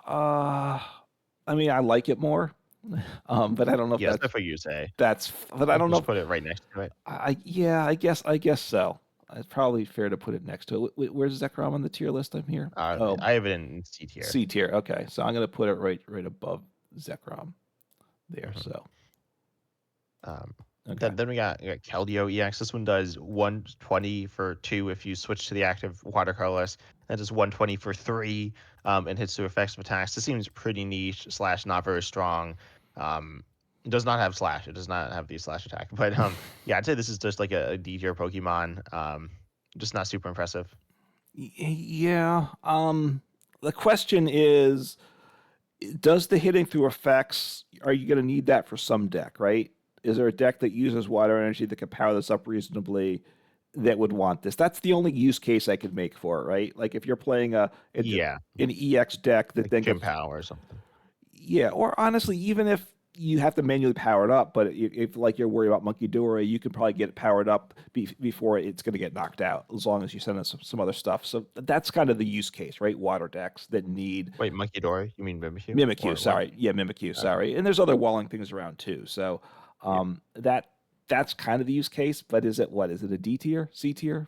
uh, I mean, I like it more, but I don't know if Yeah, it's definitely you say. but I don't know Just if put it right next to it. yeah, I guess so. It's probably fair to put it next to it. Where's Zekrom on the tier list? I'm here. Oh, I have it in C tier. C tier. Okay, so I'm gonna put it right above Zekrom there. Mhm. So Um, okay, then we got Keldeo EX. This one does 120 for two if you switch to the active watercolorless. That does 120 for three and hits through effects of attacks. This seems pretty niche slash not very strong. It does not have slash. It does not have the slash attack. But yeah, I'd say this is just like a D tier Pokemon. Just not super impressive. Yeah. The question is, does the hitting through effects? Are you gonna need that for some deck? Right? Is there a deck that uses water energy that can power this up reasonably? That would want this. That's the only use case I could make for it, right? Like if you're playing Yeah, an EX deck that like then Gym gets Power or something. yeah, or honestly, even if you have to manually power it up, but if like you're worried about Monkey Dory, you can probably get it powered up before it's going to get knocked out, as long as you send us some other stuff. So that's kind of the use case, right? Water decks that need Wait, Monkey Dory? You mean Mimikyu Mimikyu. or what? Sorry, yeah, Mimikyu. Okay. Sorry, and there's other walling things around too. So Yeah. that's kind of the use case. But is it what? Is it a D tier, C tier?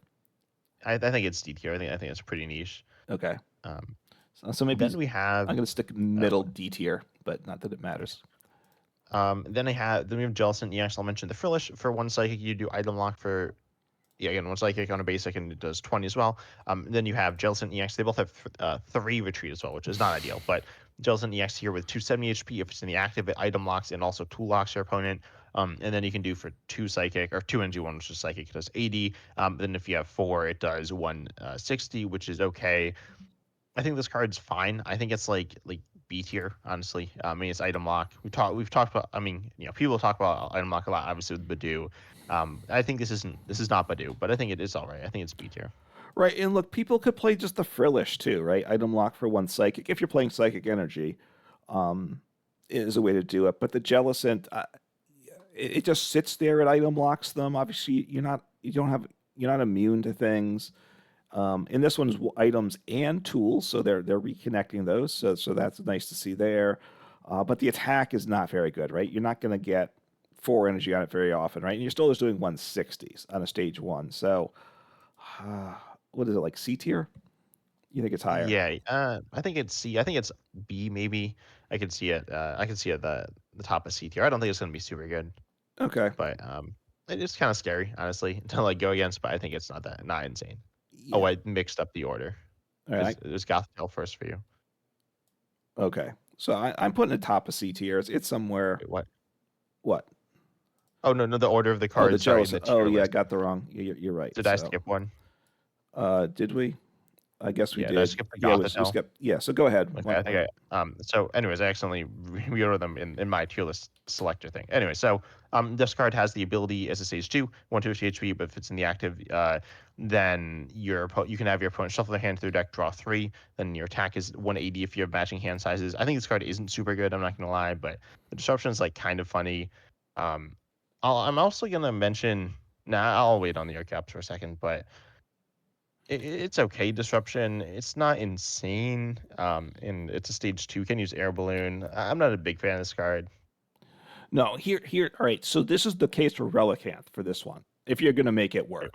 I think it's D tier. I think it's pretty niche. Okay, Um, so maybe then we have I'm going to stick middle D tier, but not that it matters. then we have Jellicent EX. I'll mention the Frillish for one psychic. You do item lock for yeah, again, one psychic on a basic and it does 20 as well. Then you have Jellicent EX. They both have three retreat as well, which is not ideal. But Jellicent EX here with 270 HP if it's in the active, it item locks and also tool locks your opponent. And then you can do for two psychic or two energy one, which is psychic, it does 80. Then if you have four, it does 160, which is okay. I think this card's fine. I think it's like B tier, honestly. I mean, it's item lock. We've talked about. I mean, people talk about item lock a lot, obviously with Badoo. I think this is not Badoo, but I think it is all right. I think it's B tier. Right, and look, people could play just the Frillish too, right? Item lock for one psychic if you're playing psychic energy, um, is a way to do it. But the Jellicent, it just sits there. It item locks them. Obviously, you're not immune to things. And this one's items and tools, so they're reconnecting those. So that's nice to see there. But the attack is not very good, right? You're not going to get four energy on it very often, right? And you're still just doing 160s on a stage one. So what is it, like C tier? You think it's higher? Yeah, I think it's C. I think it's B maybe. I could see it. I could see it the top of C tier. I don't think it's gonna be super good, Okay. but it is kind of scary, honestly, to like go against. But I think it's not insane. Oh, Yeah. I mixed up the order. All right. It was Gothitelle first for you. Okay. So I'm putting it top of C tier. It's somewhere. Wait, what? What? Oh no, the order of the Oh, the cards. Sorry, in jealous. the Oh, tier yeah, I list. got the wrong. You're right. Did I So, skip one? did we? I guess we Yeah, did I did. skip the Yeah, we Gothitelle? skipped. Yeah, so go ahead. Okay, I think so anyways, I accidentally reordered them in my tier list selector thing. Anyway, so this card has the ability as a stage 2, 150 HP, but if it's in the active, then you can have your opponent shuffle their hand through their deck, draw 3, then your attack is 180 if you have matching hand sizes. I think this card isn't super good, I'm not gonna lie, but the disruption is like kind of funny. Um, I'm also gonna mention, nah, I'll wait on the air caps for a second, but it's okay disruption. It's not insane. And it's a stage 2. Can use air balloon. I'm not a big fan of this card. No, here. All right. So this is the case for Relicanth for this one. If you're going to make it Wait, work,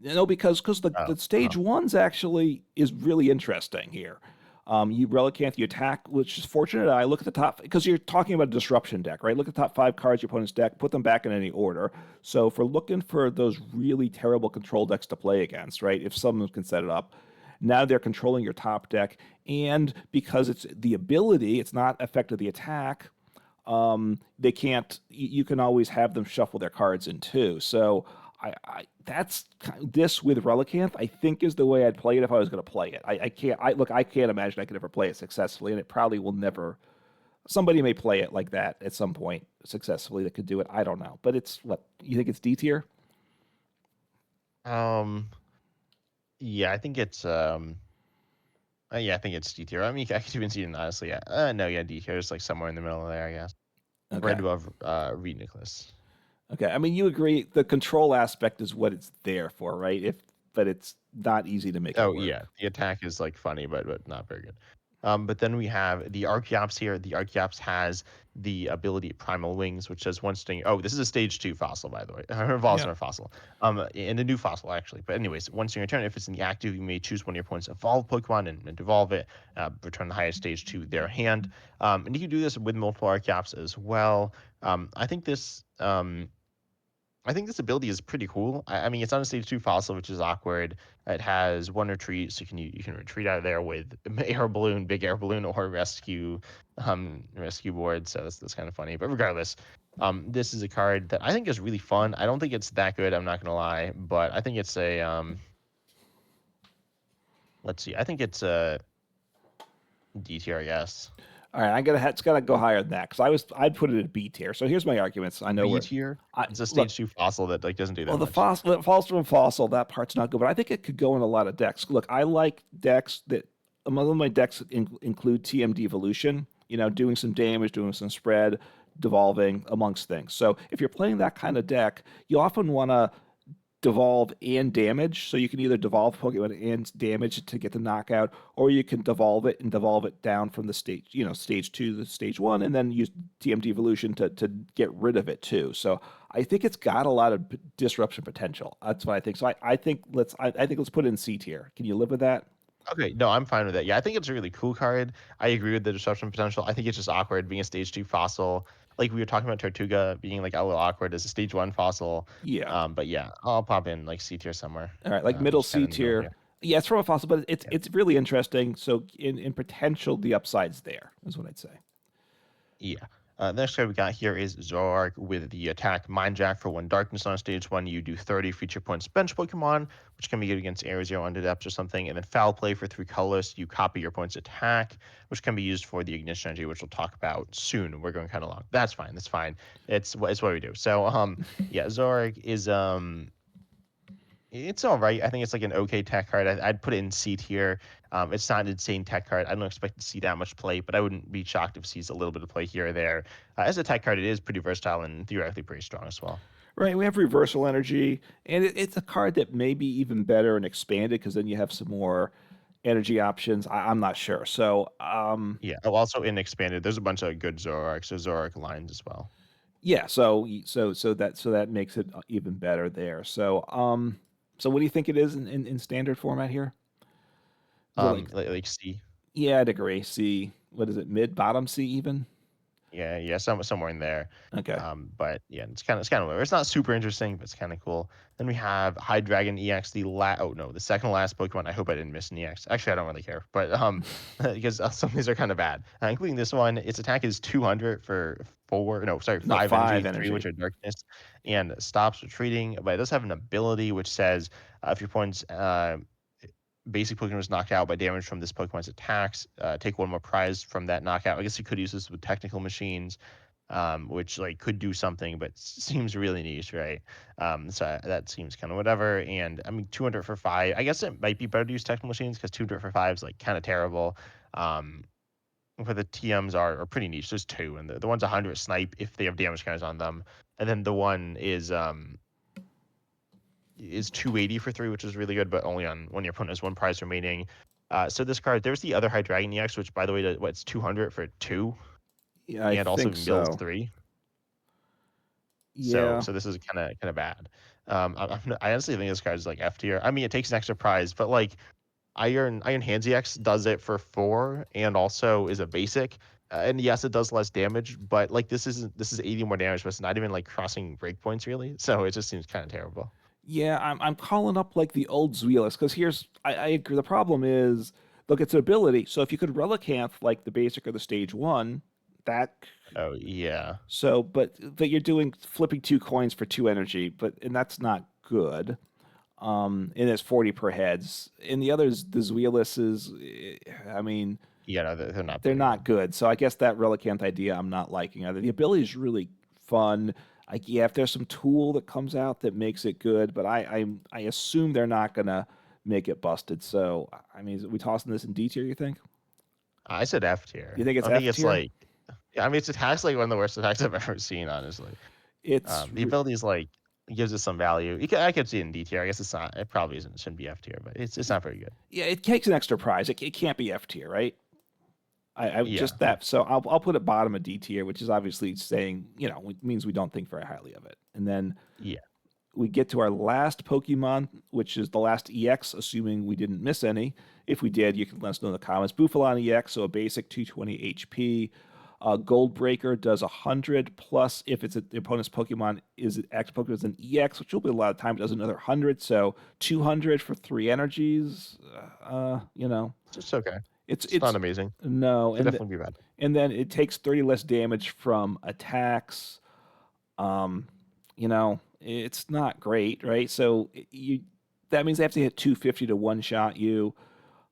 what? because Oh, the stage ones actually is really interesting here. You Relicanth, you attack, which is fortunate. I look at the top because you're talking about a disruption deck, right? Look at the top 5 cards of your opponent's deck, put them back in any order. So if we're looking for those really terrible control decks to play against, right? If someone can set it up, now they're controlling your top deck, and because it's the ability, it's not affected the attack. They can't. You can always have them shuffle their cards in too. So that's this with Relicanth. I think is the way I'd play it if I was going to play it. I can't. I can't imagine I could ever play it successfully, and it probably will never. Somebody may play it like that at some point successfully that could do it. I don't know, but it's what you think it's D tier. Um, yeah, I think it's yeah, I think it's D tier. I mean, I could even see it honestly. Yeah, no, yeah, D tier is like somewhere in the middle of there, I guess, right Okay. above Reed Nicholas. Okay. I mean, you agree the control aspect is what it's there for, right? If but it's not easy to make it Oh work. yeah, the attack is like funny, but not very good. But then we have the Archeops here. The Archeops has the ability Primal Wings, which says once during. Oh, this is a stage 2 fossil, by the way. Revolves Yeah. in a fossil. And a new fossil actually. But anyways, once during your turn, if it's in the active, you may choose one of your opponent's evolve Pokemon and evolve it. Return the highest stage to their hand. And you can do this with multiple Archeops as well. I think this. I think this ability is pretty cool. I mean, it's on a stage 2 fossil, which is awkward. It has one retreat, so you can retreat out of there with air balloon, big air balloon, or rescue board. So that's kind of funny. But regardless, this is a card that I think is really fun. I don't think it's that good. I'm not gonna lie, but I think it's a let's see. I think it's a D tier, I guess. All right, it's got to go higher than that because I'd put it at B tier. So here's my arguments. I know B where tier. I It's a look. stage 2 fossil that like doesn't do Well, that much. the fossil that part's not good, but I think it could go in a lot of decks. Look, I like decks that among my decks include TMD evolution. You know, doing some damage, doing some spread, devolving amongst things. So if you're playing that kind of deck, you often want to devolve and damage. So you can either devolve Pokemon and damage to get the knockout, or you can devolve it and devolve it down from the stage, stage 2 to stage 1, and then use TMT evolution to get rid of it too. So I think it's got a lot of disruption potential. That's what I think. So I think I think let's put it in C tier. Can you live with that? Okay, no, I'm fine with it. Yeah, I think it's a really cool card. I agree with the disruption potential. I think it's just awkward being a stage 2 fossil. Like we were talking about Tortuga being like a little awkward as a stage 1 fossil. Yeah. But yeah, I'll pop in like C tier somewhere. All right, like middle Just kind C of in the middle tier. here. Yeah, it's from a fossil, but Yeah. it's really interesting. So in potential, the upside's there is what I'd say. Yeah. Next card we got here is Zoroark with the attack Mind Jack for 1 darkness on stage 1. You do 30 feature points bench Pokemon, which can be good against Air Zero under depths or something. And then Foul Play for 3 colors. You copy your opponent's attack, which can be used for the Ignition Energy, which we'll talk about soon. We're going kind of long. That's fine. That's fine. It's what we do. So yeah, Zoroark is it's all right. I think it's like an okay tech card. I'd put it in C tier. It's not an insane tech card. I don't expect to see that much play, but I wouldn't be shocked if it sees a little bit of play here or there. As a tech card, it is pretty versatile and theoretically pretty strong as well. Right, we have reversal energy, and it's a card that may be even better and expanded because then you have some more energy options. I'm not sure. So, Yeah. Oh, also in expanded, there's a bunch of good Zoroark, so Zoroark lines as well. yeah. So that makes it even better there. So what do you think it is in standard format here? Is it like? Like C. Yeah, I'd agree. C. What is it? Mid, bottom C even? Yeah, somewhere in there. Okay. But yeah, it's kind of weird. It's not super interesting, but it's kind of cool. Then we have High Dragon EX, the second last Pokemon. I hope I didn't miss an EX. Actually, I don't really care, but because some of these are kind of bad, including this one. Its attack is 200 for 4, no, sorry, No, 5 energy, five 3 which energy. are darkness, and stops retreating. But it does have an ability which says if your opponent's basic Pokemon was knocked out by damage from this Pokemon's attacks, take one more prize from that knockout. I guess you could use this with technical machines, which like could do something, but seems really niche, right? So that seems kind of whatever. And I mean, 200 for 5. I guess it might be better to use technical machines because 200 for 5 is like kind of terrible. Um, for the TMs are pretty niche. There's two, and the one's 100 snipe if they have damage counters on them, and then the one is 280 for 3, which is really good, but only on when your opponent has one prize remaining. So this card, there's the other Hydreigon EX, which by the way, it's 200 for 2, Yeah, I and also think mills so. 3. So Yeah. this is kind of bad. I honestly think this card is like F tier. I mean, it takes an extra prize, but like Iron Hands EX does it for 4 and also is a basic. And yes, it does less damage, but like this is 80 more damage, but it's not even like crossing breakpoints really. So it just seems kind of terrible. Yeah, I'm calling up like the old Zweilous because I agree. The problem is, look, it's an ability. So if you could Relicanth like the basic or the stage one, that Oh yeah. but you're doing flipping 2 coins for 2 energy, and that's not good. And it's 40 per heads. And the others, the Zweilous is, I mean, Yeah, no, they're not they're very not good. good. So I guess that Relicanth idea I'm not liking either. The ability is really fun. Yeah, if there's some tool that comes out that makes it good, but I assume they're not gonna make it busted. So I mean, we tossing this in D tier? You think? I said F tier. You think it's I think F it's tier? like, yeah, I mean, it's attacks like one of the worst attacks I've ever seen, honestly. It's The ability is like gives it some value. I could see it in D tier. I guess it's not. It probably isn't. Shouldn't be F tier, but it's not very good. yeah, it takes an extra prize. It can't be F tier, right? I Yeah, just that. So I'll put it bottom of D tier, which is obviously saying it means we don't think very highly of it. And then yeah. we get to our last Pokemon, which is the last EX, assuming we didn't miss any. If we did, you can let us know in the comments. Bufalon EX, so a basic 220 HP. Gold Breaker does 100 plus if the opponent's Pokemon is an active Pokemon is an EX, which will be a lot of time. It does another 100, so 200 for 3 energies. It's just okay. It's It's not it's amazing. no, Could definitely be better. and then it takes 30 less damage from attacks. It's not great, right? So that means they have to hit 250 to one shot you,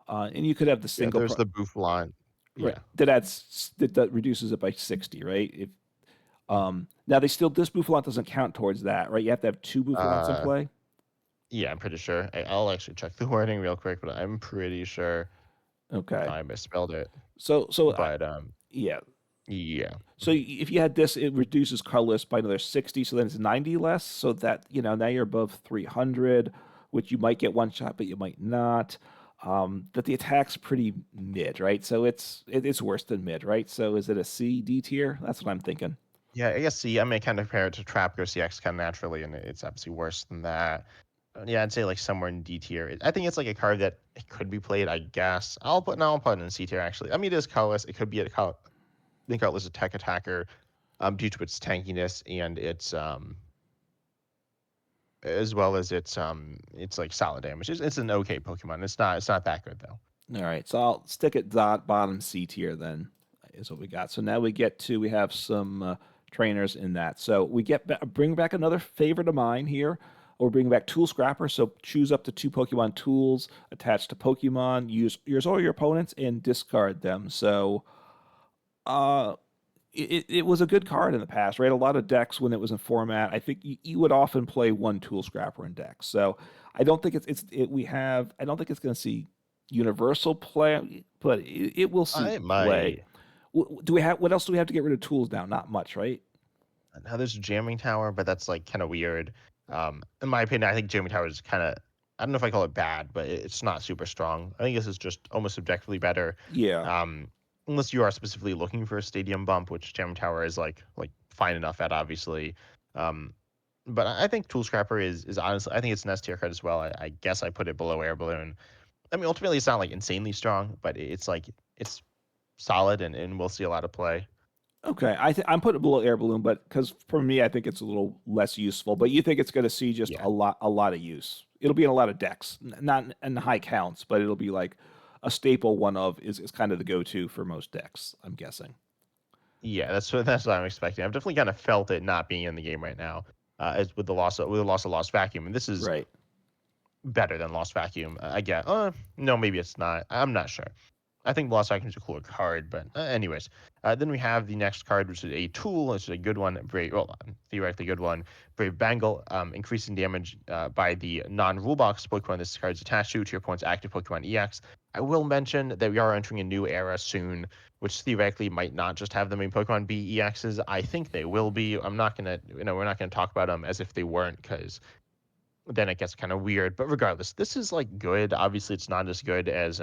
and you could have the Yeah, single there's the Buffalon. right Yeah. that reduces it by 60, right? If now they still this Buffalon doesn't count towards that, right? You have to have two Buffalons in Uh, play. yeah, I'm pretty sure. I'll actually check the wording real quick, but I'm pretty sure Okay, I misspelled it. so But yeah. yeah. So if you had this, it reduces colorless by another 60, so then it's 90 less. So that now you're above 300, which you might get one shot, but you might not. That the attack's pretty mid, right? So it's worse than mid, right? So is it a C D tier? That's what I'm thinking. Yeah, I guess C. I mean, kind of compare it to Trapper CX kind of naturally, and it's obviously worse than that. Yeah, I'd say like somewhere in D tier. I think it's like a card that it could be played. I guess I'll put it in C tier actually. I mean, it is colorless. It could be a color. I think colorless a tech attacker, due to its tankiness and its as well as it's like solid damage. It's an okay Pokemon. It's not that good though. All right, so I'll stick it bottom C tier then is what we got. So now we have some trainers in that. So we bring back another favorite of mine here. Or bring back Tool Scrapper. So choose up to 2 Pokemon tools attached to Pokemon. Use all your opponents and discard them. So uh, it was a good card in the past, right? A lot of decks when it was in format, I think you would often play one Tool Scrapper in decks. So I don't think I don't think it's going to see universal play, but it will see I play. might. Do we have what else do we have to get rid of tools now? Not much, right? Now there's Jamming Tower, but that's like kind of weird. In my opinion, I think Jamming Tower is kind of, I don't know if I call it bad, but it's not super strong. I think this is just almost objectively better. Yeah. Um, Unless you are specifically looking for a stadium bump, which Jamming Tower is like fine enough at obviously. Um, but I think Tool Scrapper is honestly, I think it's an S tier card as well. I guess I put it below Air Balloon. I mean, ultimately, it's not like insanely strong, but it's like it's solid and we'll see a lot of play. Okay, I'm putting it below air balloon, but because for me, I think it's a little less useful. But you think it's going to see just Yeah. a lot of use. It'll be in a lot of decks, not in high counts, but it'll be like a staple. One of is kind of the go-to for most decks. I'm guessing. Yeah, that's what I'm expecting. I've definitely kind of felt it not being in the game right now, as with the loss of Lost Vacuum, and this is Right. better than Lost Vacuum. I get. No, maybe it's not. I'm not sure. I think Lost Vacuum is a cooler card, but anyways. Then we have the next card, which is a tool. Which is a good one, theoretically good one. Brave Bangle, increasing damage by the non-rule box Pokemon this card is attached to your opponent's active Pokemon EX. I will mention that we are entering a new era soon, which theoretically might not just have the main Pokemon be EXs. I think they will be. I'm not gonna, we're not gonna talk about them as if they weren't, because then it gets kind of weird. But regardless, this is like good. Obviously, it's not as good as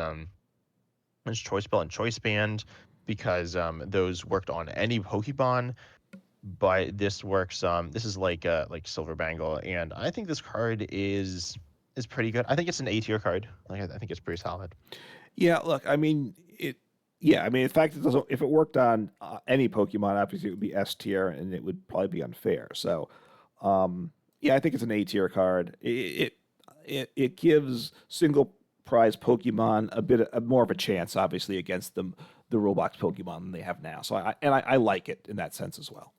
Choice Belt and Choice Band, because those worked on any Pokemon. But this works. This is like Silver Bangle, and I think this card is pretty good. I think it's an A tier card. Like I think it's pretty solid. Yeah, look, I mean it. Yeah, I mean, in fact, it doesn't. If it worked on any Pokemon, obviously it would be S tier, and it would probably be unfair. So, yeah, I think it's an A tier card. It gives single prize Pokemon a bit more of a chance, obviously, against the Roblox Pokemon than they have now. So, I like it in that sense as well.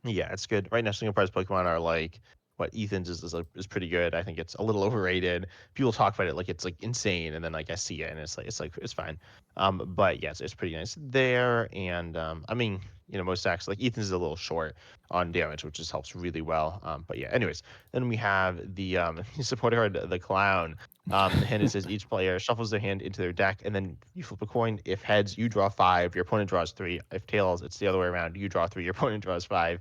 Yeah, it's good. Right now, single prize Pokemon are like what Ethan's is pretty good. I think it's a little overrated. People talk about it like it's like insane, and then like I see it and it's like it's fine. But yes, it's pretty nice there. And I mean, most stacks like Ethan's is a little short on damage, which just helps really well. But yeah, anyways, then we have the supporter card, the Clown. And it says each player shuffles their hand into their deck, and then you flip a coin. If heads, you draw five. Your opponent draws three. If tails, it's the other way around. You draw three. Your opponent draws five.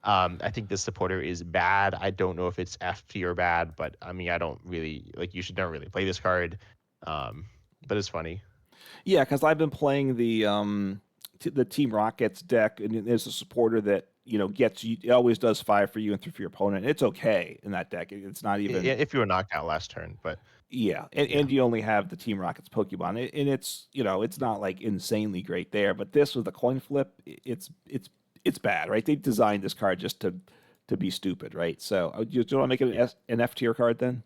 I think this supporter is bad. I don't know if it's F tier bad, but I mean, I don't really like. You should never really play this card. Um, but it's funny. Yeah, because I've been playing the Team Rockets deck, and there's a supporter that gets you. It always does five for you and three for your opponent. It's okay in that deck. It's not even. If you were knocked out last turn, but Yeah, yeah, and you only have the Team Rockets Pokemon, and it's not like insanely great there. But this with the coin flip, it's bad, right? They designed this card just to be stupid, right? So do you want to make it yeah, an F tier card then?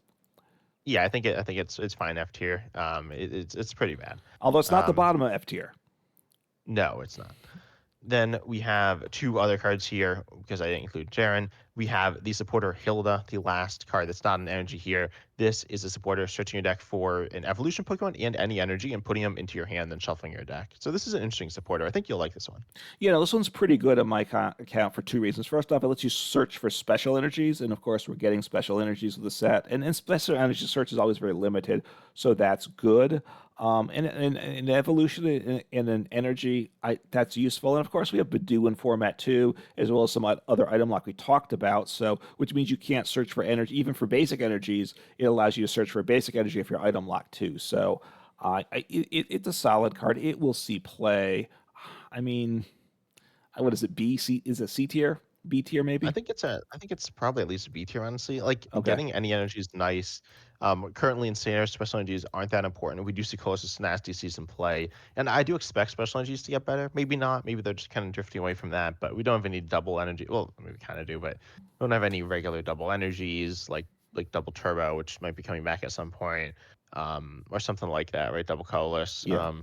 yeah. I think it's fine F tier. It's pretty bad. Although it's not the Um, bottom of F tier. no, it's not. Then we have two other cards here because I didn't include Jaren. We have the supporter Hilda, the last card that's not an energy here. This is a supporter searching your deck for an evolution Pokemon and any energy and putting them into your hand, then shuffling your deck. So this is an interesting supporter. I think you'll like this one. This one's pretty good on my account for two reasons. First off, it lets you search for special energies, and of course, we're getting special energies with the set. And special energy search is always very limited, so that's good. And evolution and an energy, that's useful. And of course, we have Badoo in format two, as well as some other item lock we talked about. So, which means you can't search for energy, even for basic energies. It allows you to search for basic energy if you're item locked too. So, it's a solid card. It will see play. I mean, what is it? B C is it C tier? B tier maybe? I think it's probably at least a B tier, honestly. Like Okay. getting any energy is nice. Currently in standard, special energies aren't that important. We do see Colossus Nasty see some play, and I do expect special energies to get better. Maybe not. Maybe they're just kind of drifting away from that. But we don't have any double energy. Well, I mean, we kind of do, but we don't have any regular double energies like double turbo, which might be coming back at some point, or something like that, right? Double colorless. Yeah.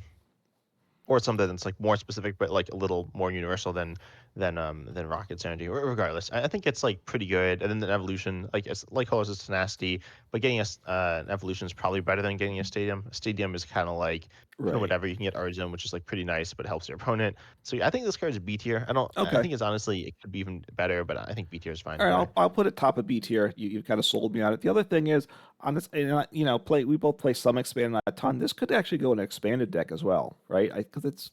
Or something that's like more specific but like a little more universal than Rocket's energy. Regardless, I think it's like pretty good. And then the evolution, like it's like Colors is nasty, but getting us an evolution is probably better than getting a stadium. A stadium is kind of like Right. whatever. You can get Artisan, which is like pretty nice, but it helps your opponent. So yeah, I think this card is B tier. I Okay. think it's honestly it could be even better, but I think B tier is fine All right. for me. I'll put it top of B tier. You kind of sold me on it. The other thing is on this, play. We both play some expanded, not a ton. This could actually go in an expanded deck as well, right? Because it's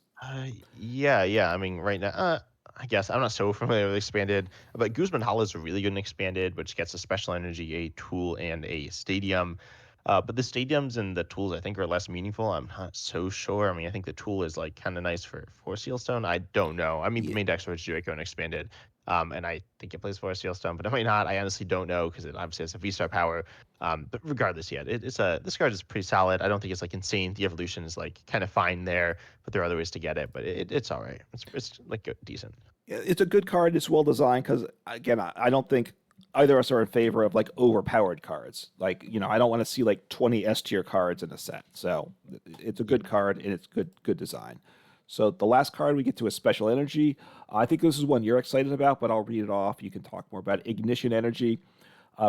Yeah. I mean, right now, I guess I'm not so familiar with expanded, but Guzman Hall is really good in expanded, which gets a special energy, a tool, and a stadium. But the stadiums and the tools I think are less meaningful. I'm not so sure. I mean, I think the tool is like kind of nice for Sealstone. I don't know. I mean, the yeah. main deck switch Draco and expanded, and I think it plays for Sealstone, but it might not. I honestly don't know because it obviously has a V-Star power. But regardless, yeah, this card is pretty solid. I don't think it's like insane. The evolution is like kind of fine there, but there are other ways to get it. But it's all right. It's like decent. It's a good card. It's well designed because again, I don't think either of us are in favor of like overpowered cards. Like I don't want to see like 20 S tier cards in a set. So it's a Yeah. good card and it's good design. So the last card we get to is special energy. I think this is one you're excited about, but I'll read it off. You can talk more about it. Ignition energy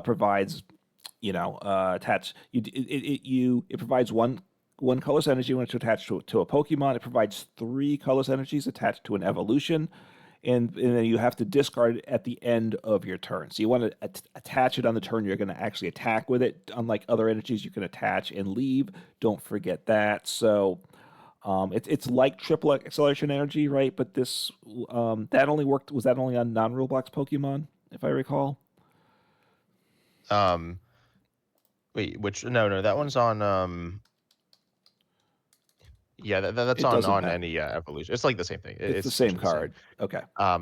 provides attach it provides one colorless energy when it's attached to a Pokemon. It provides three colorless energies attached to an evolution, and then you have to discard it at the end of your turn. So you want to attach it on the turn you're going to actually attack with it. Unlike other energies, you can attach and leave. Don't forget that. So it's like triple acceleration energy, right? But this that only worked. Was that only on non-rule box Pokemon, if I recall? Um, wait, which no, that one's on yeah, that's It doesn't on matter. any evolution. It's like the same thing. It's the It's same essentially the same. card.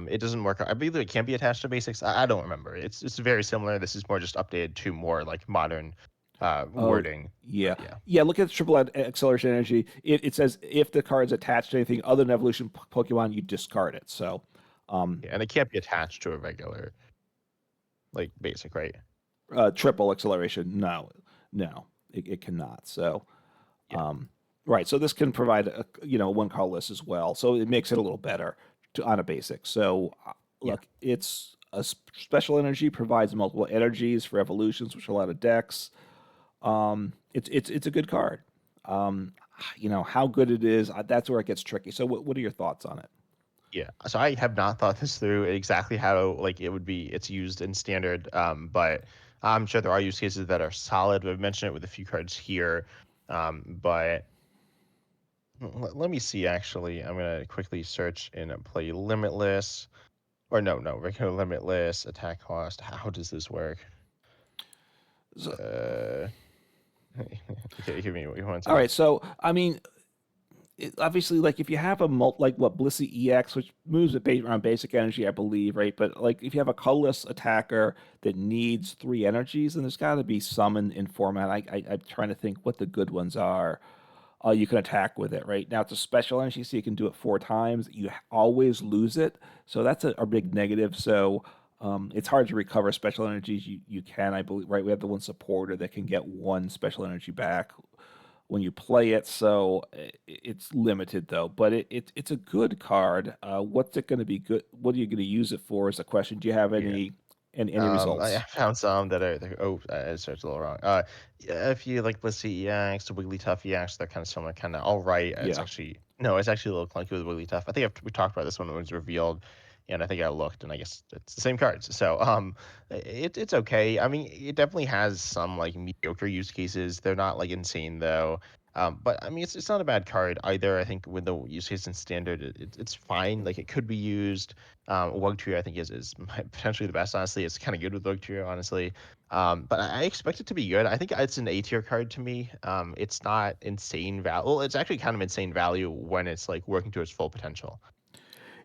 Okay. It doesn't work. I believe it can be attached to basics. I don't remember. It's very similar. This is more just updated to more like modern Oh, wording. yeah. But yeah, Yeah, look at the triple acceleration energy. It says if the card's attached to anything other than evolution Pokemon, you discard it. So, um, yeah, and it can't be attached to a regular like basic, right? triple acceleration, no, no, it cannot. So, Yeah, right. So this can provide one colorless as well. So it makes it a little better on a basic. So, yeah. look, it's a special energy provides multiple energies for evolutions, which are a lot of decks. It's a good card. Um, how good it is. That's where it gets tricky. So what are your thoughts on it? Yeah. So I have not thought this through exactly how like it's used in standard. But I'm sure there are use cases that are solid. We've mentioned it with a few cards here. But let me see actually. I'm gonna quickly search and play limitless. Or no, regular limitless, attack cost. How does this work? So, Uh okay, give me one all second. right. So I mean, obviously, like if you have a like what Blissey EX, which moves it based around basic energy, I believe, right? But like if you have a colorless attacker that needs three energies, then there's got to be some in format. I'm trying to think what the good ones are. You can attack with it, right? Now it's a special energy, so you can do it four times. You always lose it, so that's a big negative. So it's hard to recover special energies. You can, I believe, right? We have the one supporter that can get one special energy back when you play it, so it's limited though. But it's a good card. What's it going to be good? What are you going to use it for? Is the question. Do you have Yeah. any I results? found some that are I searched a little wrong. Yeah, if you like, let's see, EX, the Wigglytuff EX, they're kind of similar, kind of all right. Yeah. It's actually a little clunky with Wigglytuff. I think we talked about this when it was revealed, and I think I looked, and I guess it's the same cards. So it's okay. I mean, it definitely has some like mediocre use cases. They're not like insane though. But I mean, it's not a bad card either. I think with the use case in standard, it's fine. Like it could be used. Wug Trio, I think, is potentially the best. Honestly, it's kind of good with Wug Trio, honestly. But I expect it to be good. I think it's an A tier card to me. It's not insane value. Well, it's actually kind of insane value when it's like working to its full potential.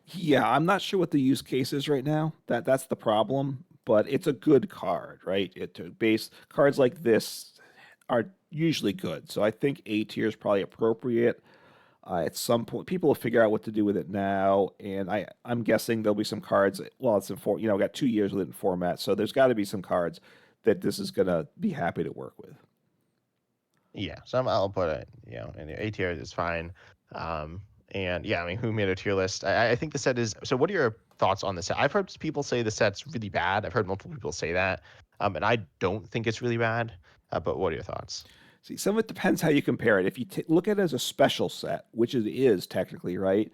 Yeah, I'm not sure what the use case is right now. That's the problem, but it's a good card, right? Base cards like this are usually good. So I think A tier is probably appropriate. At some point, people will figure out what to do with it now, and I'm guessing there'll be some cards. Well, it's in we got 2 years with it in format, so there's got to be some cards that this is gonna be happy to work with. Yeah, so I'll put it, in the A tier is fine. And yeah, I mean, who made a tier list? I think the set is. So, what are your thoughts on the set? I've heard people say the set's really bad. I've heard multiple people say that, and I don't think it's really bad. But what are your thoughts? See, some of it depends how you compare it. If you look at it as a special set, which it is technically, right?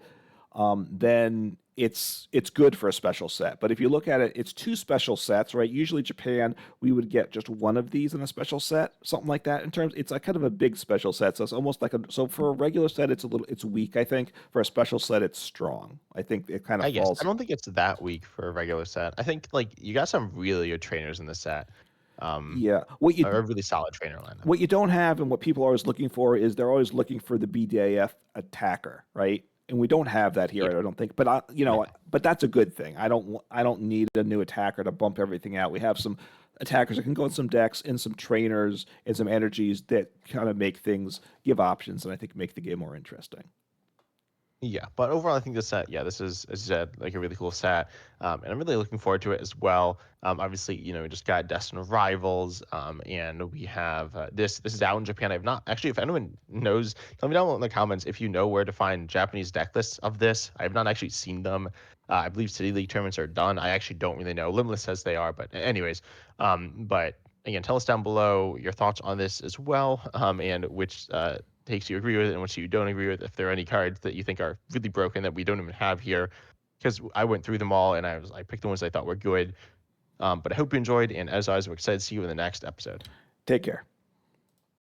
Then it's good for a special set. But if you look at it, it's two special sets, right? Usually Japan, we would get just one of these in a special set, something like that. In terms, it's a kind of a big special set, so it's almost like so for a regular set, it's weak. I think for a special set, it's strong. I think it kind of I guess I falls. don't think it's that weak for a regular set. I think like you got some really good trainers in the set, Yeah, what you or a really solid trainer lineup. what you don't have and what people are always looking for is they're always looking for the BDAF attacker, right? And we don't have that here, Yeah, I don't think. But no, but that's a good thing. I don't need a new attacker to bump everything out. We have some attackers that can go in some decks and some trainers and some energies that kind of make things give options and I think make the game more interesting. yeah, but overall, I think this set, yeah, this is, as you said, like a really cool set, and I'm really looking forward to it as well. Obviously, we just got Destined Rivals, and we have this. This is out in Japan. I've not actually. If anyone knows, tell me down in the comments if you know where to find Japanese deck lists of this. I have not actually seen them. I believe City League tournaments are done. I actually don't really know. Limitless says they are, but anyways, but again, tell us down below your thoughts on this as well, and which takes you agree with and which you don't agree with. If there are any cards that you think are really broken that we don't even have here, because I went through them all and I picked the ones I thought were good. But I hope you enjoyed, and as always, we're excited to see you in the next episode. Take care.